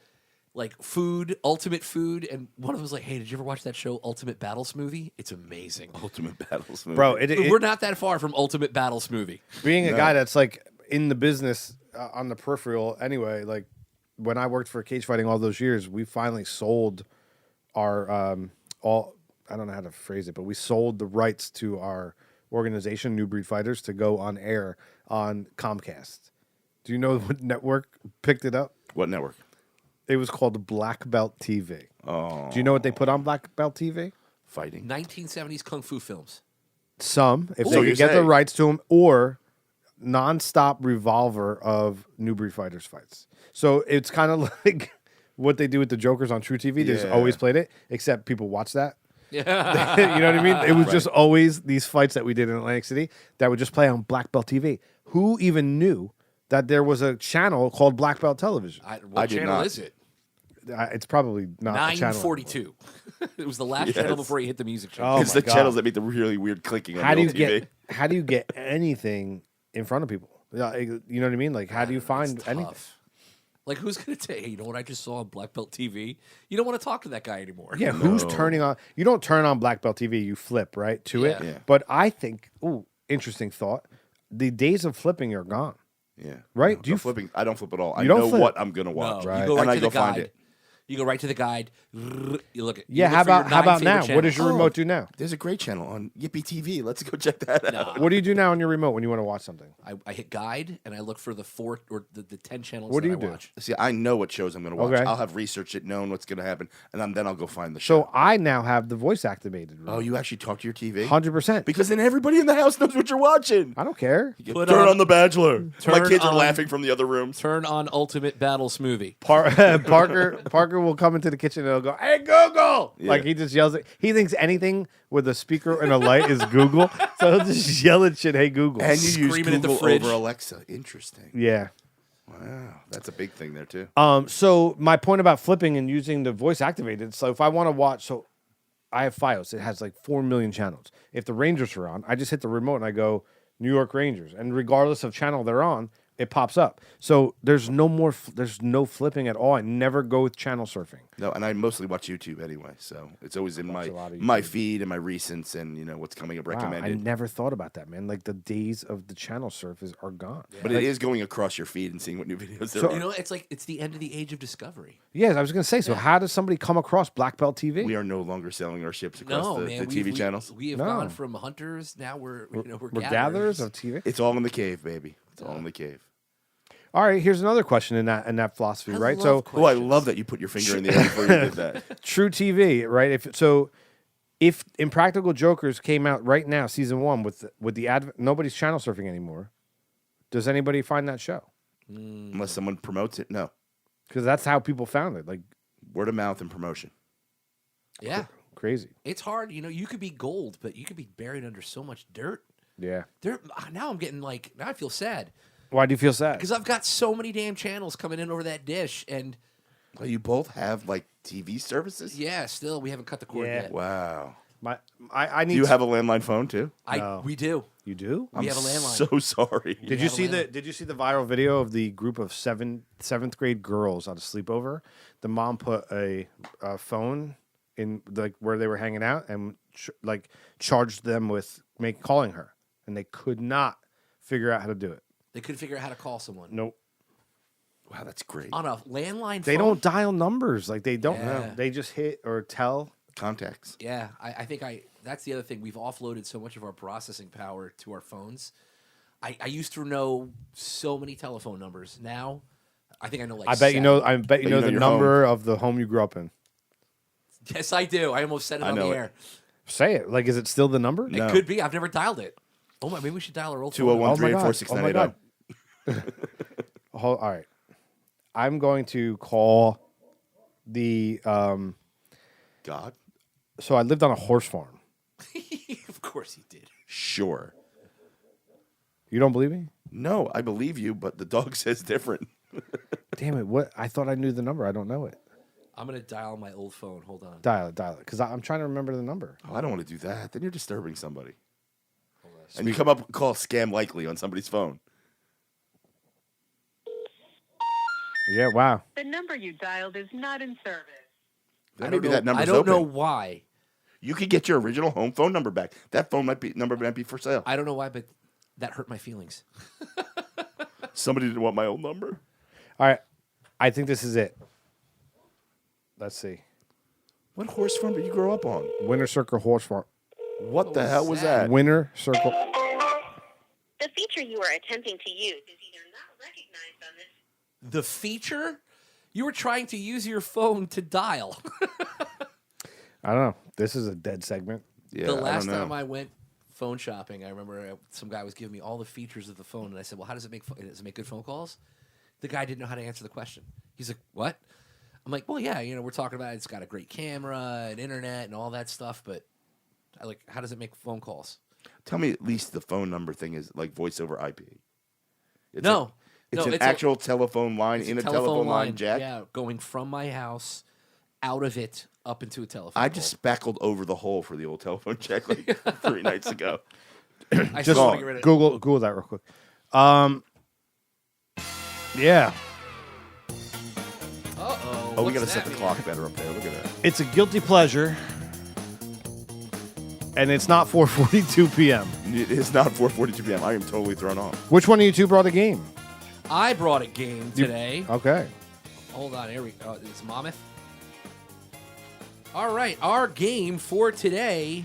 like food, ultimate food, and one of them was like, "Hey, did you ever watch that show Ultimate Battle Smoothie? It's amazing." Ultimate Battles movie. Bro, We're not that far from Ultimate Battle Smoothie. being a guy that's like in the business on the peripheral anyway, like when I worked for cage fighting all those years, we finally sold our all I don't know how to phrase it, but we sold the rights to our organization, New Breed Fighters, to go on air on Comcast. Do you know what network picked it up? What network? It was called Black Belt TV. Oh, Do you know what they put on Black Belt TV? fighting. 1970s kung fu films. Some, if So they you could get say- the rights to them, or nonstop revolver of New Breed Fighters fights. So it's kind of like what they do with the Jokers on True TV. They just Yeah. always played it, except people watch that. Yeah. You know what I mean? It was just always these fights that we did in Atlantic City that would just play on Black Belt TV. Who even knew that there was a channel called Black Belt Television? What I did channel not. is it? It's probably not a channel. 942. It was the last Yes. channel before you hit the music channel. Oh It's my the God. channels that make the really weird clicking on How the do you old TV. get? How do you get anything in front of people? Yeah, you know what I mean? Like, how do you find It's anything? tough. Like, who's going to say, hey, you know what I just saw on Black Belt TV? You don't want to talk to that guy anymore. Yeah, who's turning on? You don't turn on Black Belt TV. You flip right to it. Yeah. Yeah. But I think, interesting thought. The days of flipping are gone. Yeah. Right? No, Do you flipping? I don't flip at all. I You don't know flip? what I'm gonna No, watch. Right. you go And right I to go the find guide. it. You go right to the guide. You look at. Yeah. you How look for your about how 9 about now? favorite What does your channels. remote do now? There's a great channel on Yippee TV. Let's go check that out. What do you do now on your remote when you want to watch something? I hit guide and I look for the 4 or the 10 channels What do that you I do? watch. See, I know what shows I'm gonna watch. Okay. I'll have researched it, known what's gonna happen, and then I'll go find the show. So I now have the voice activated. Oh, you actually talk to your TV? 100%. Because then everybody in the house knows what you're watching. I don't care. Put Turn on- on The Bachelor. My Turn kids are on- laughing from the other rooms. Turn on Ultimate Battle Smoothie. Parker will come into the kitchen and he'll go, "Hey Google!" Yeah. Like he just yells it. He thinks anything with a speaker and a light is Google, so he'll just yell at shit. Hey Google. And you use Screaming at the Google fridge. over Alexa. Interesting. yeah. Wow, that's a big thing there too. So my point about flipping and using the voice activated. So if I want to watch, so I have Fios. It has like 4 million channels. If the Rangers are on, I just hit the remote and I go New York Rangers, and regardless of channel they're on, it pops up. So there's no more. There's no flipping at all. I never go with channel surfing. No, and I mostly watch YouTube anyway, so it's always in a lot of my YouTube. feed and my recents and what's coming up Wow, I recommended. never thought about that, man. Like the days of the channel surf are gone. But it is going across your feed and seeing what new videos there So- are. You know, it's like it's the end of the age of discovery. Yes, I was going to say. So how does somebody come across Black Belt TV? We are no longer selling our ships across No, the man, TV channels. We have No. gone from hunters. Now we're We're gatherers of TV. It's all in the cave, baby. It's all in the cave. All right, here's another question in that philosophy, I right? love So Oh, I love that you put your finger in the air before you did that. True TV, right? If Impractical Jokers came out right now, season 1 with the nobody's channel surfing anymore, does anybody find that show? Unless someone promotes it, no. Because that's how people found it. Like Word of mouth and promotion. Yeah, crazy. it's hard. You know, you could be gold, but you could be buried under so much dirt. Yeah. Now I'm getting like now I feel sad Why do you feel sad? because I've got so many damn channels coming in over that dish, and Well, you both have like TV services? yeah, still we haven't cut the cord Yeah. yet. Wow. I need. Do you have a landline phone too? No. We do. You do? We have a landline. So sorry. Did you see the viral video of the group of seventh grade girls at a sleepover? The mom put a phone in like where they were hanging out and charged them with calling her, and they could not figure out how to do it. They couldn't figure out how to call someone Nope. Wow, that's great. on a landline. They phone? don't dial numbers. Like they don't know. Yeah. They just hit or tell. Contacts. Yeah, I think that's the other thing. We've offloaded so much of our processing power to our phones. I used to know so many telephone numbers. Now, I think I know like I bet you 7. know. I bet you you know know the your number of the home you grew up in. Yes, I do. I almost said it I on the know it. air. Say it. Like, is it still the number? No. It could be. I've never dialed it. Oh my, maybe we should dial our old 201 phone. Oh my God. 384 All right. I'm going to call the. God. So I lived on a horse farm. Of course he did. Sure. You don't believe me? No, I believe you, but the dog says different. Damn it! What? I thought I knew the number. I don't know it. I'm gonna dial my old phone. Hold on. Dial it, because I'm trying to remember the number. Oh, I don't want to do that. Then you're disturbing somebody. And you come up and call scam likely on somebody's phone. Yeah. Wow. The number you dialed is not in service. Then I maybe don't that know, number's I don't open. know why. You could get your original home phone number back. That number might be for sale. I don't know why, but that hurt my feelings. Somebody didn't want my old number. All right. I think this is it. Let's see. What horse farm did you grow up on? Winter Circle Horse Farm. What the was hell was that? that? Winter Circle. The feature you are attempting to use is either not recognized on this. The feature? You were trying to use your phone to dial. I don't know. This is a dead segment. Yeah, The I last don't know. time I went phone shopping, I remember some guy was giving me all the features of the phone, and I said, "Well, how does it make good phone calls?" The guy didn't know how to answer the question. He's like, "What?" I'm like, "Well, yeah, we're talking about it's got a great camera and internet and all that stuff, but how does it make phone calls?" Tell me at least the phone number thing is like voice over IP. It's No. It's No, an actual telephone line It's in a telephone line jack. Yeah, going from my house, out of it, up into a telephone I pole. just spackled over the hole for the old telephone jack like 3 nights ago. I Just still want to get rid of Google that real quick. Yeah, Uh-oh. Oh, we what's got to that set the mean? clock better up there. Look at that. it's a guilty pleasure, and it's not 4:42 p.m. It is not 4:42 p.m. I am totally thrown off. Which one of you two brought a game? I brought a game today. Okay. Hold on, here we go. It's Monmouth. All right, our game for today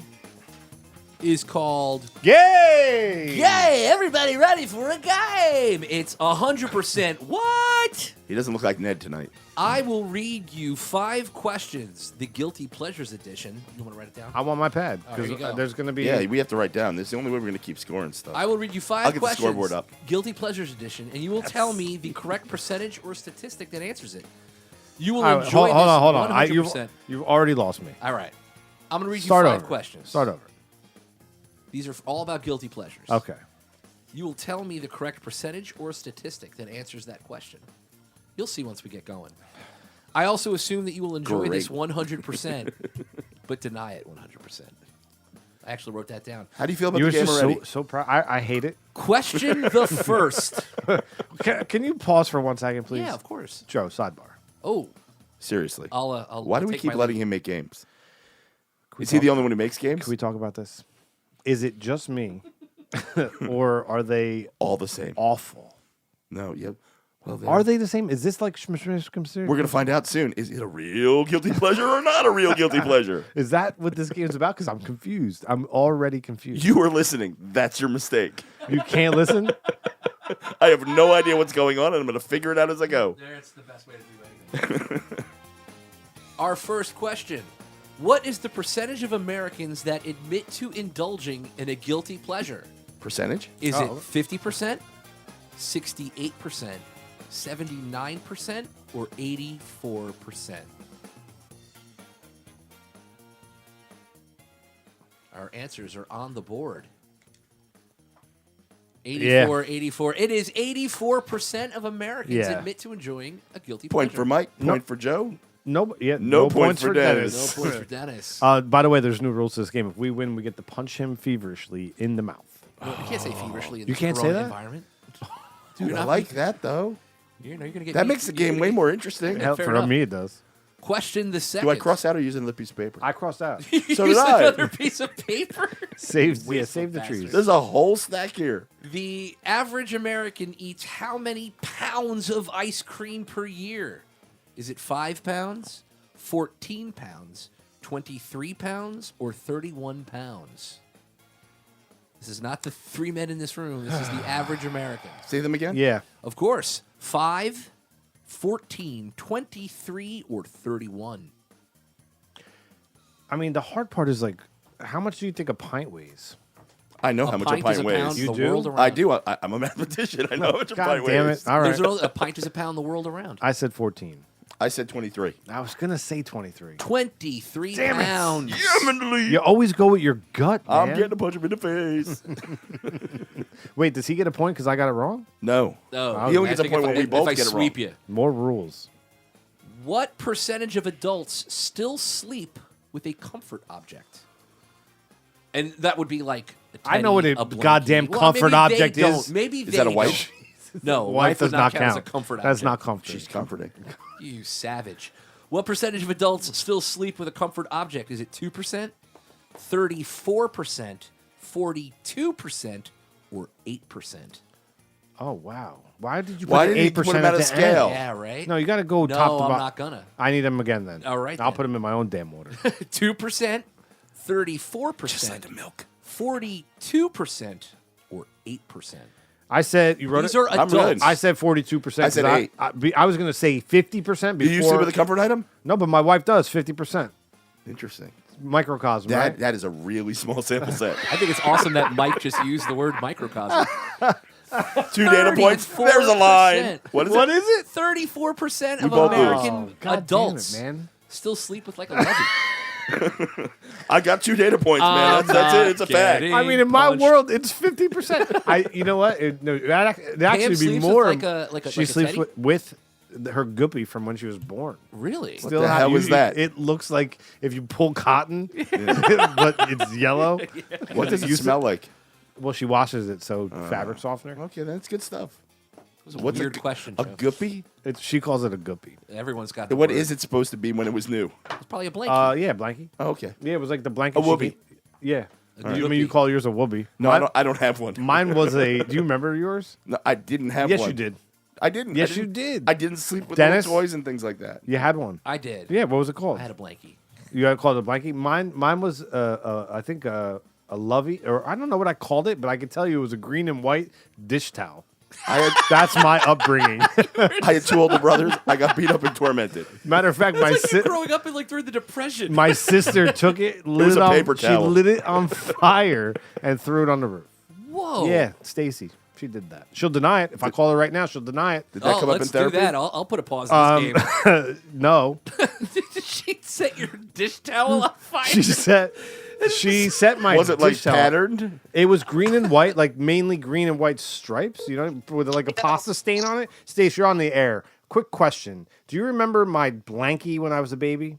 is called Yay! Yay! Everybody ready for a game? It's 100% what? He doesn't look like Ned tonight. I will read you 5 questions, the Guilty Pleasures edition. You want to write it down? I want my pad Oh, here you because go. there's going to be. Yeah, we have to write down. This is the only way we're going to keep scoring stuff. I will read you 5 I'll get the questions. scoreboard up. Guilty Pleasures edition, and you will tell me the correct percentage or statistic that answers it. You will All right, enjoy hold this on. 100%. You've already lost me. All right. I'm going to read Start you 5 over. questions. Start over. These are all about guilty pleasures. Okay. You will tell me the correct percentage or statistic that answers that question. You'll see once we get going. I also assume that you will enjoy this Great. 100%, but deny it 100%. I actually wrote that down. How do you feel about You the were game just already? so proud. I hate it. Question the first. Can you pause for 1 second, please? Yeah, of course. Joe, sidebar. Oh, Seriously. I'll Why do we take keep my letting lead. him make games? we Is he talk- the only one who makes games? Can we talk about this? Is it just me, or are they All the same. awful? No, yep. Well, Are they the same? Is this like We're going to find out soon. Is it a real guilty pleasure or not a real guilty pleasure? Is that what this game's about? Because I'm confused. I'm already confused. You are listening. That's your mistake. You can't listen. I have no idea what's going on, and I'm going to figure it out as I go. That's the best way to do anything. Our first question. What is the percentage of Americans that admit to indulging in a guilty pleasure? Percentage? Is Oh. it 50%, 68%, 79%, or 84%? Our answers are on the board. 84, 84. It is 84% of Americans Yeah. admit to enjoying a guilty Point pleasure. for Mike, point No. for Joe. No, yeah, No no, point points for for Dennis. Dennis. No points for Dennis. By the way, there's new rules to this game. If we win, we get to punch him feverishly in the mouth. No, you can't say feverishly in You this can't say corona that? environment. Dude, You're I not like being- that, though. You're gonna get That beat. makes the game way more interesting. Yeah, Hell, fair for enough. me, it does. Question the second. Do I cross out or use another piece of paper? I crossed out. So did Use I. another piece of paper. save Wasteful the bastard. trees. There's a whole stack here. The average American eats how many pounds of ice cream per year? Is it 5 pounds, 14 pounds, 23 pounds, or 31 pounds? This is not the 3 men in this room. This is the average American. Say them again? Yeah. Of course, 5, 14, 23, or 31. I mean, the hard part is like, how much do you think a pint weighs? I know how much a is pint a weighs. pound You the do? world around. I do. I'm a mathematician. I know how much a God pint damn weighs. it! All right, There's a pint is a pound the world around. I said 14. I said 23. I was gonna say 23. 23 Damn it. pounds. You always go with your gut, man. I'm getting to punch him in the face. Wait, does he get a point because I got it wrong? No. Oh, He only I gets a think point if when I- we both if I get it sweep wrong. you. More rules. What percentage of adults still sleep with a comfort object? And that would be like a I know what teddy, a blankie. goddamn Well, comfort maybe they object don't. is. Maybe Is they that a wife? don't. No, Wife wife would does not count as a count. comfort object. That's not comfort. She's comforting. You savage. What percentage of adults still sleep with a comfort object? Is it 2%, 34%, 42%, or 8%? Oh wow! Why did you Why put did you 8% put him at a the scale? end? Yeah, right? No, you got to go No, top to I'm bottom. not gonna. I need them again then. All right, I'll then. put them in my own damn order. 2%, 34%, Just like the milk. 42%, or 8%. I said you wrote These it. are I'm good. adults. I said 42%. I said 8. I was going to say 50% before. Do you sleep with a comfort item? No, but my wife does 50%. Interesting. Microcosm, right? That is a really small sample set. I think it's awesome that Mike just used the word microcosm. 2 data points. There's a line. What is it? 34% We of both lose. American God adults damn it, man. still sleep with like a levy. I got 2 data points, man. That's it. It's a fact. kidding. I mean, in my Punched. world, it's 50%. You know what? It actually be sleeps with more. like a she sleeps teddy? with her guppy from when she was born. Really? Still the hell was that? It looks like if you pull cotton, but it's yellow. What does it Use smell like? Well, she washes it, so fabric softener. Okay, that's good stuff. It was a weird question. A Joe. guppy? She calls it a guppy. Everyone's got the What word. is it supposed to be when it was new? It's probably a blanket. Yeah, blankie. Oh, okay. Yeah, it was like the blanket. A she whoopee. could- Yeah. A I mean, whoopee. you call yours a whoopee. No, I don't have one. Mine was a. Do you remember yours? No, I didn't have Yes, one. you did. I didn't. Yes, I you didn't- did. I didn't sleep with Dennis? little toys and things like that. You had one. I did. Yeah. What was it called? I had a blankie. You had called it a blankie. Mine was I think a lovey, or I don't know what I called it, but I can tell you it was a green and white dish towel. That's my upbringing. I had 2 older brothers. I got beat up and tormented. Matter of fact, It's like you growing up in like during the Depression. my sister took it, lit was it a on, paper she towel. lit it on fire and threw it on the roof. Whoa. Yeah, Stacie, she did that. She'll deny it. If I call her right now, she'll deny it. Did that come up in let's therapy? do that. I'll put a pause in this game. No, Did she set your dish towel on fire? she set my. Was it like dish towel. patterned? It was green and white, like mainly green and white stripes, you know, with like a pasta stain on it. Stace, you're on the air. Quick question. Do you remember my blankie when I was a baby?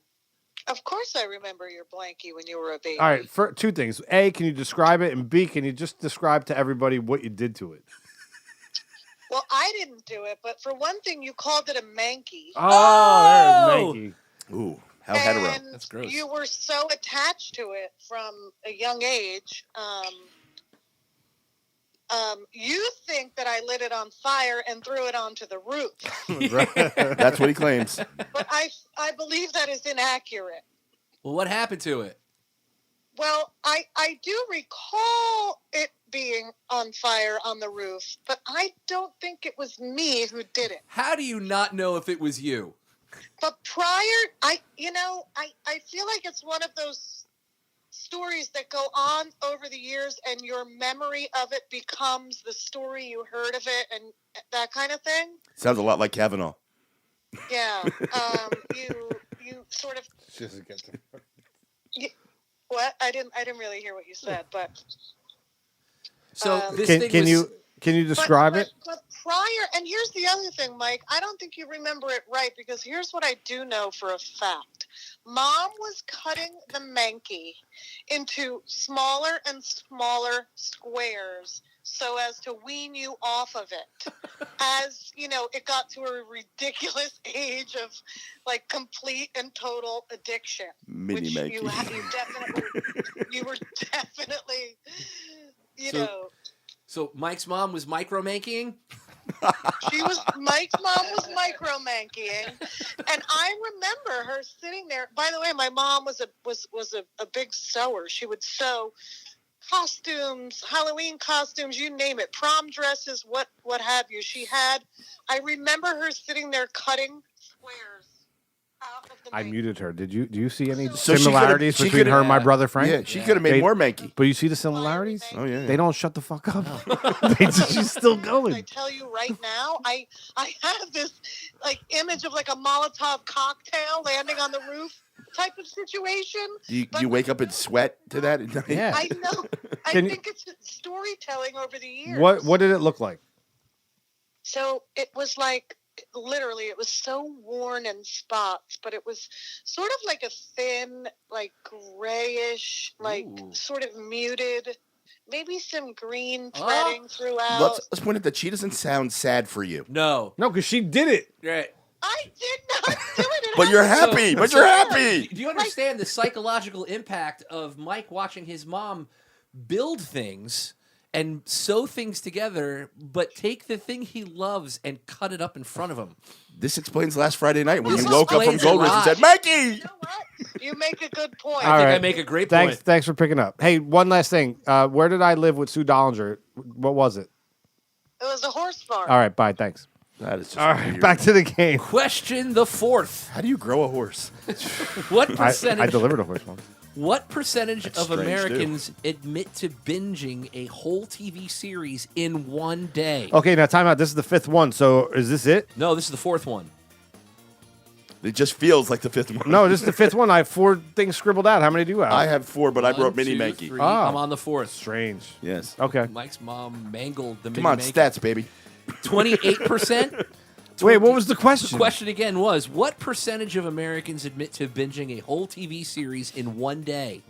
Of course, I remember your blankie when you were a baby. All right, for 2 things. A, can you describe it? And B, can you just describe to everybody what you did to it? Well, I didn't do it, but for one thing, you called it a manky. Oh, there's Nike. Ooh, how hetero. And That's gross. you were so attached to it from a young age. You think that I lit it on fire and threw it onto the roof, That's what he claims. but I believe that is inaccurate. Well, what happened to it? Well, I do recall it being on fire on the roof, but I don't think it was me who did it. How do you not know if it was you? But prior, I feel like it's one of those stories that go on over the years, and your memory of it becomes the story you heard of it, and that kind of thing. Sounds a lot like Kavanaugh. Yeah. You sort of. What? I didn't really hear what you said, but. So this Can, thing can was, you describe it? But prior, and here's the other thing, Mike. I don't think you remember it right, because here's what I do know for a fact. Mom was cutting the manky into smaller and smaller squares so as to wean you off of it. As, you know, it got to a ridiculous age of, like, complete and total addiction. Mini which manky. you were definitely, So- So Mike's mom was micro-making? Mike's mom was micro-mankying, and I remember her sitting there. By the way, my mom was a big sewer. She would sew costumes, Halloween costumes, you name it, prom dresses, what have you. I remember her sitting there cutting squares out of the I manky. muted her. Do you see any So she similarities could've- she between her and my could've- brother Frank? Yeah, she could have made They- more manky. But you see the similarities? Oh, yeah. They don't shut the fuck up. She's still I going. tell you right now, I have this like image of like a Molotov cocktail landing on the roof type of situation. Do you wake up in sweat to that at night? Yeah. I know. I Can you- think it's storytelling over the years. What did it look like? So it was like, literally, it was so worn in spots, but it was sort of like a thin, like grayish, like Ooh. sort of muted, maybe some green threading throughout. Let's point out that she doesn't sound sad for you. No. No, because she did it. Right. I did not do it. But you're happy. But you're happy. Do you understand the psychological impact of Mike watching his mom build things and sew things together, but take the thing he loves and cut it up in front of him? This explains last Friday night when This you woke up from explains a Gold Rush and lot. said, Mikey! You know what? You make a good point. All I think right. I make a great Thanks, point. thanks for picking up. Hey, one last thing. Where did I live with Sue Dollinger? What was it? It was a horse farm. All right, bye. Thanks. That is just All right, weird. back to the game. Question the fourth. How do you grow a horse? What I percentage? delivered a horse once. What percentage That's of strange, Americans admit to binging a whole TV series in one day? Okay, now time out. This is the fifth one. So is this it? No, this is the fourth one. It just feels like the fifth one. No, this is the fifth one. I have 4 things scribbled out. How many do you have? I have 4, but I One, wrote Mini two, Mankey. three. Ah. I'm on the fourth. Strange. Yes. Okay. Mike's mom mangled the Come on, mini stats, baby. 28%. Wait, what was the The question? question again was, what percentage of Americans admit to binging a whole TV series in one day?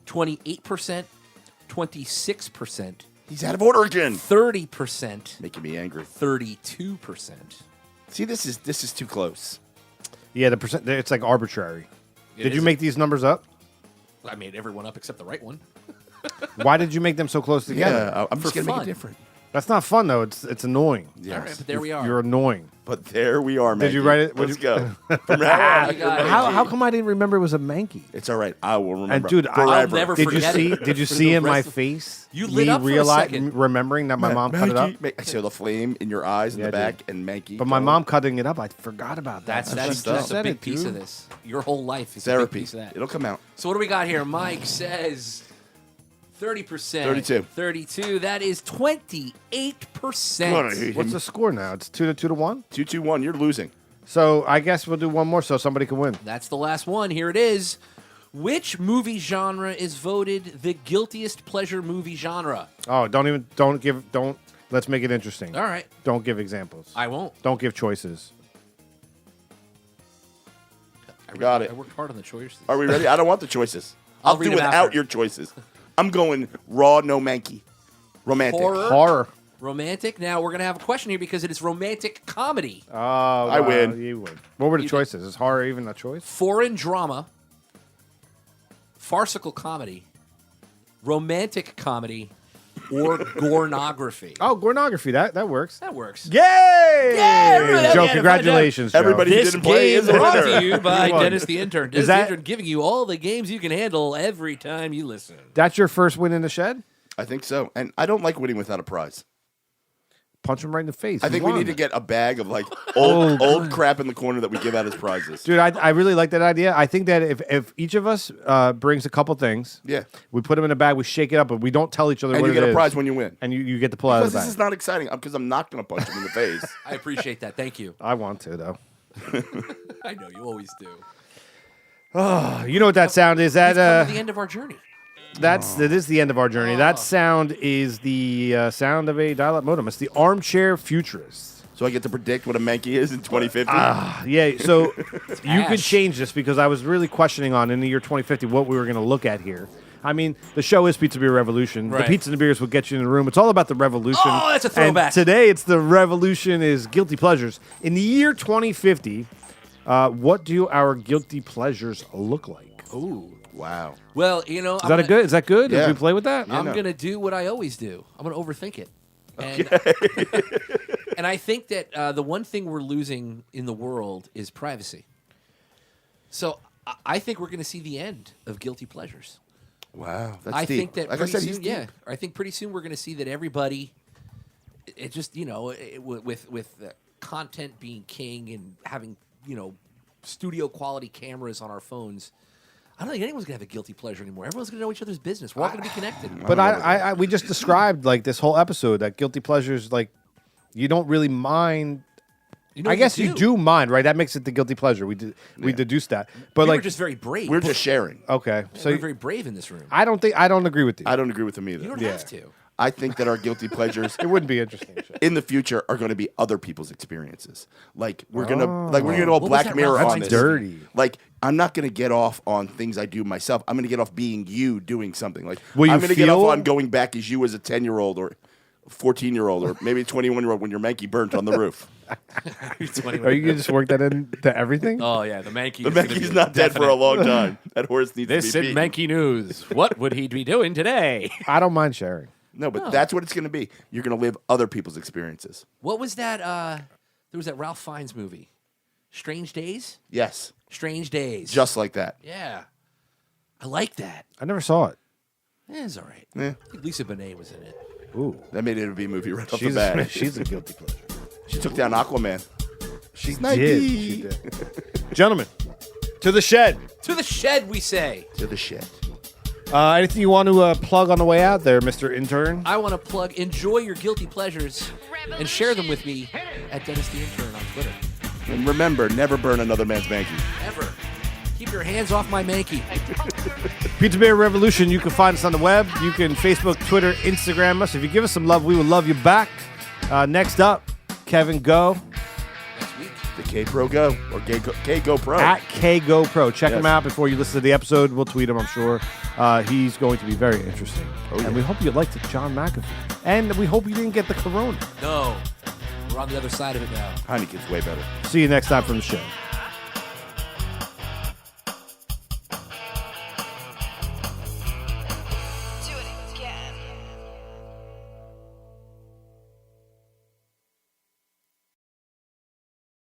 28%, 26%, He's out of order again. 30%, Making me angry. 32%. See, this is too close. Yeah, the percent. It's like arbitrary. It Did you is. make these numbers up? I made everyone up except the right one. Why did you make them so close together? Yeah, I'm For just gonna make fun. it different. That's not fun though. It's annoying. Yes. All right, but there we are. You're annoying. But there we are, man. Did you write it? Let's Would go. From now on, You got it. How come I didn't remember it was a Mankey? it's all right. I will remember. And dude, forever. I'll never Did you forget see? it Did you for see the in my rest of- face? You lit up for a realize- second. remembering that my mom cut it up. I saw the flame in your eyes in Yeah, the I back did. and Mankey. But my mom cutting it up, I forgot about that. That's She that's just a said big it, piece dude. of this. Your whole life is a Therapy. big piece of that. It'll come out. So what do we got here? Mike says 30%. 32. 32. That is 28%. What's the score now? It's 2-1. 2-2-1. You're losing. So I guess we'll do one more so somebody can win. That's the last one. Here it is. Which movie genre is voted the guiltiest pleasure movie genre? Oh, don't. Let's make it interesting. All right. Don't give examples. I won't. Don't give choices. Got it. I worked hard on the choices. Are we ready? I don't want the choices. I'll I'll read do them without after. your choices. I'm going raw, no Mankey. Romantic. Horror. Romantic. Now we're going to have a question here because it is romantic comedy. Oh, I win. You win. What were the You- choices? Is horror even a choice? Foreign drama. Farcical comedy. Romantic comedy. Or gornography. Oh, pornography. That works. That works. Yay! Yeah, Joe, yeah, congratulations, Joe. Everybody- He This didn't play game is a brought winner. to you by You won. Dennis the Intern. Dennis that- the Intern giving you all the games you can handle every time you listen. That's your first win in the shed? I think so. And I don't like winning without a prize. Punch him right in the face. I You think we won. need to get a bag of like Oh, old crap in the corner that we give out as prizes. Dude, I really like that idea. I think that if each of us brings a couple things, Yeah. we put them in a bag, we shake it up, but we don't tell each other And what you it get a is. prize when you win. And you get to pull out Because of the this bag. is not exciting because I'm not going to punch him in the face. I appreciate that. Thank you. I want to, though. I know you always do. You know what that sound is? That We've come to the end of our journey. It is the end of our journey. That sound is the sound of a dial-up modem. It's the armchair futurist. So I get to predict what a Mankey is in 2050. Yeah, so you could Ash. change this because I was really questioning on in the year 2050 what we were going to look at here. I mean, the show is Pizza Beer Revolution. Right. The pizza and beers will get you in the room. It's all about the revolution. Oh, that's a throwback. And today, it's the revolution is guilty pleasures. In the year 2050, what do our guilty pleasures look like? Ooh. Wow. Well, you know, Is that good? Yeah. Did we play with that? I'm no. going to do what I always do. I'm going to overthink it. And, and I think that the one thing we're losing in the world is privacy. So I think we're going to see the end of guilty pleasures. Wow. That's I deep. think that like I pretty said, soon, he's yeah. deep. I think pretty soon we're going to see that everybody, it just with content being king and having studio quality cameras on our phones. I don't think anyone's gonna have a guilty pleasure anymore. Everyone's gonna know each other's business. We're all gonna be connected. But I we just described like this whole episode that guilty pleasures, like you don't really mind. You know I what guess you do mind, right? That makes it the guilty pleasure. We deduced that, but We like were just very brave. We're just sharing. okay, so we're very brave in this room. I don't agree with you. I don't agree with him either. You don't Yeah. have to. I think that our guilty pleasures It wouldn't be interesting. in the future are going to be other people's experiences. Like we're gonna go What was Black that, Mirror Ralph? on That's this. dirty. Like I'm not gonna get off on things I do myself. I'm gonna get off being you doing something. Like Will you I'm gonna get off feel- on going back as you as a 10-year-old or 14-year-old or maybe a 21-year-old when your Mankey burnt on the roof. Are you gonna just work that into everything? Oh yeah, the Mankey. The Mankey's not dead for a long time. That horse needs This to is be beaten. Mankey News. What would he be doing today? I don't mind sharing. No, but that's what it's gonna be. You're gonna live other people's experiences. What was that? There was that Ralph Fiennes movie, Strange Days. Yes, Strange Days. just like that. yeah, I like that. I never saw it. It's all right. Yeah. I think Lisa Bonet was in it. Ooh. That made it a B movie right off the bat. She's a guilty pleasure. She took down Aquaman. She Snipey. did. She did. Gentlemen, to the shed. To the shed, we say. To the shit. Anything you want to plug on the way out there, Mr. Intern? I want to plug, enjoy your guilty pleasures and share them with me at Dennis the Intern on Twitter. And remember, never burn another man's Mankey. Ever. Keep your hands off my Mankey. Pizza Bear Revolution. You can find us on the web. You can Facebook, Twitter, Instagram us. If you give us some love, we will love you back. Next up, Kevin Go. Next week. The K-Pro Go, or K-Go Pro. At KGoPro. Check Yes. him out before you listen to the episode. We'll tweet him, I'm sure. He's going to be very interesting. Oh, yeah. And we hope you liked it, John McAfee. And we hope you didn't get the corona. No. We're on the other side of it now. Heineken's way better. See you next time from the show.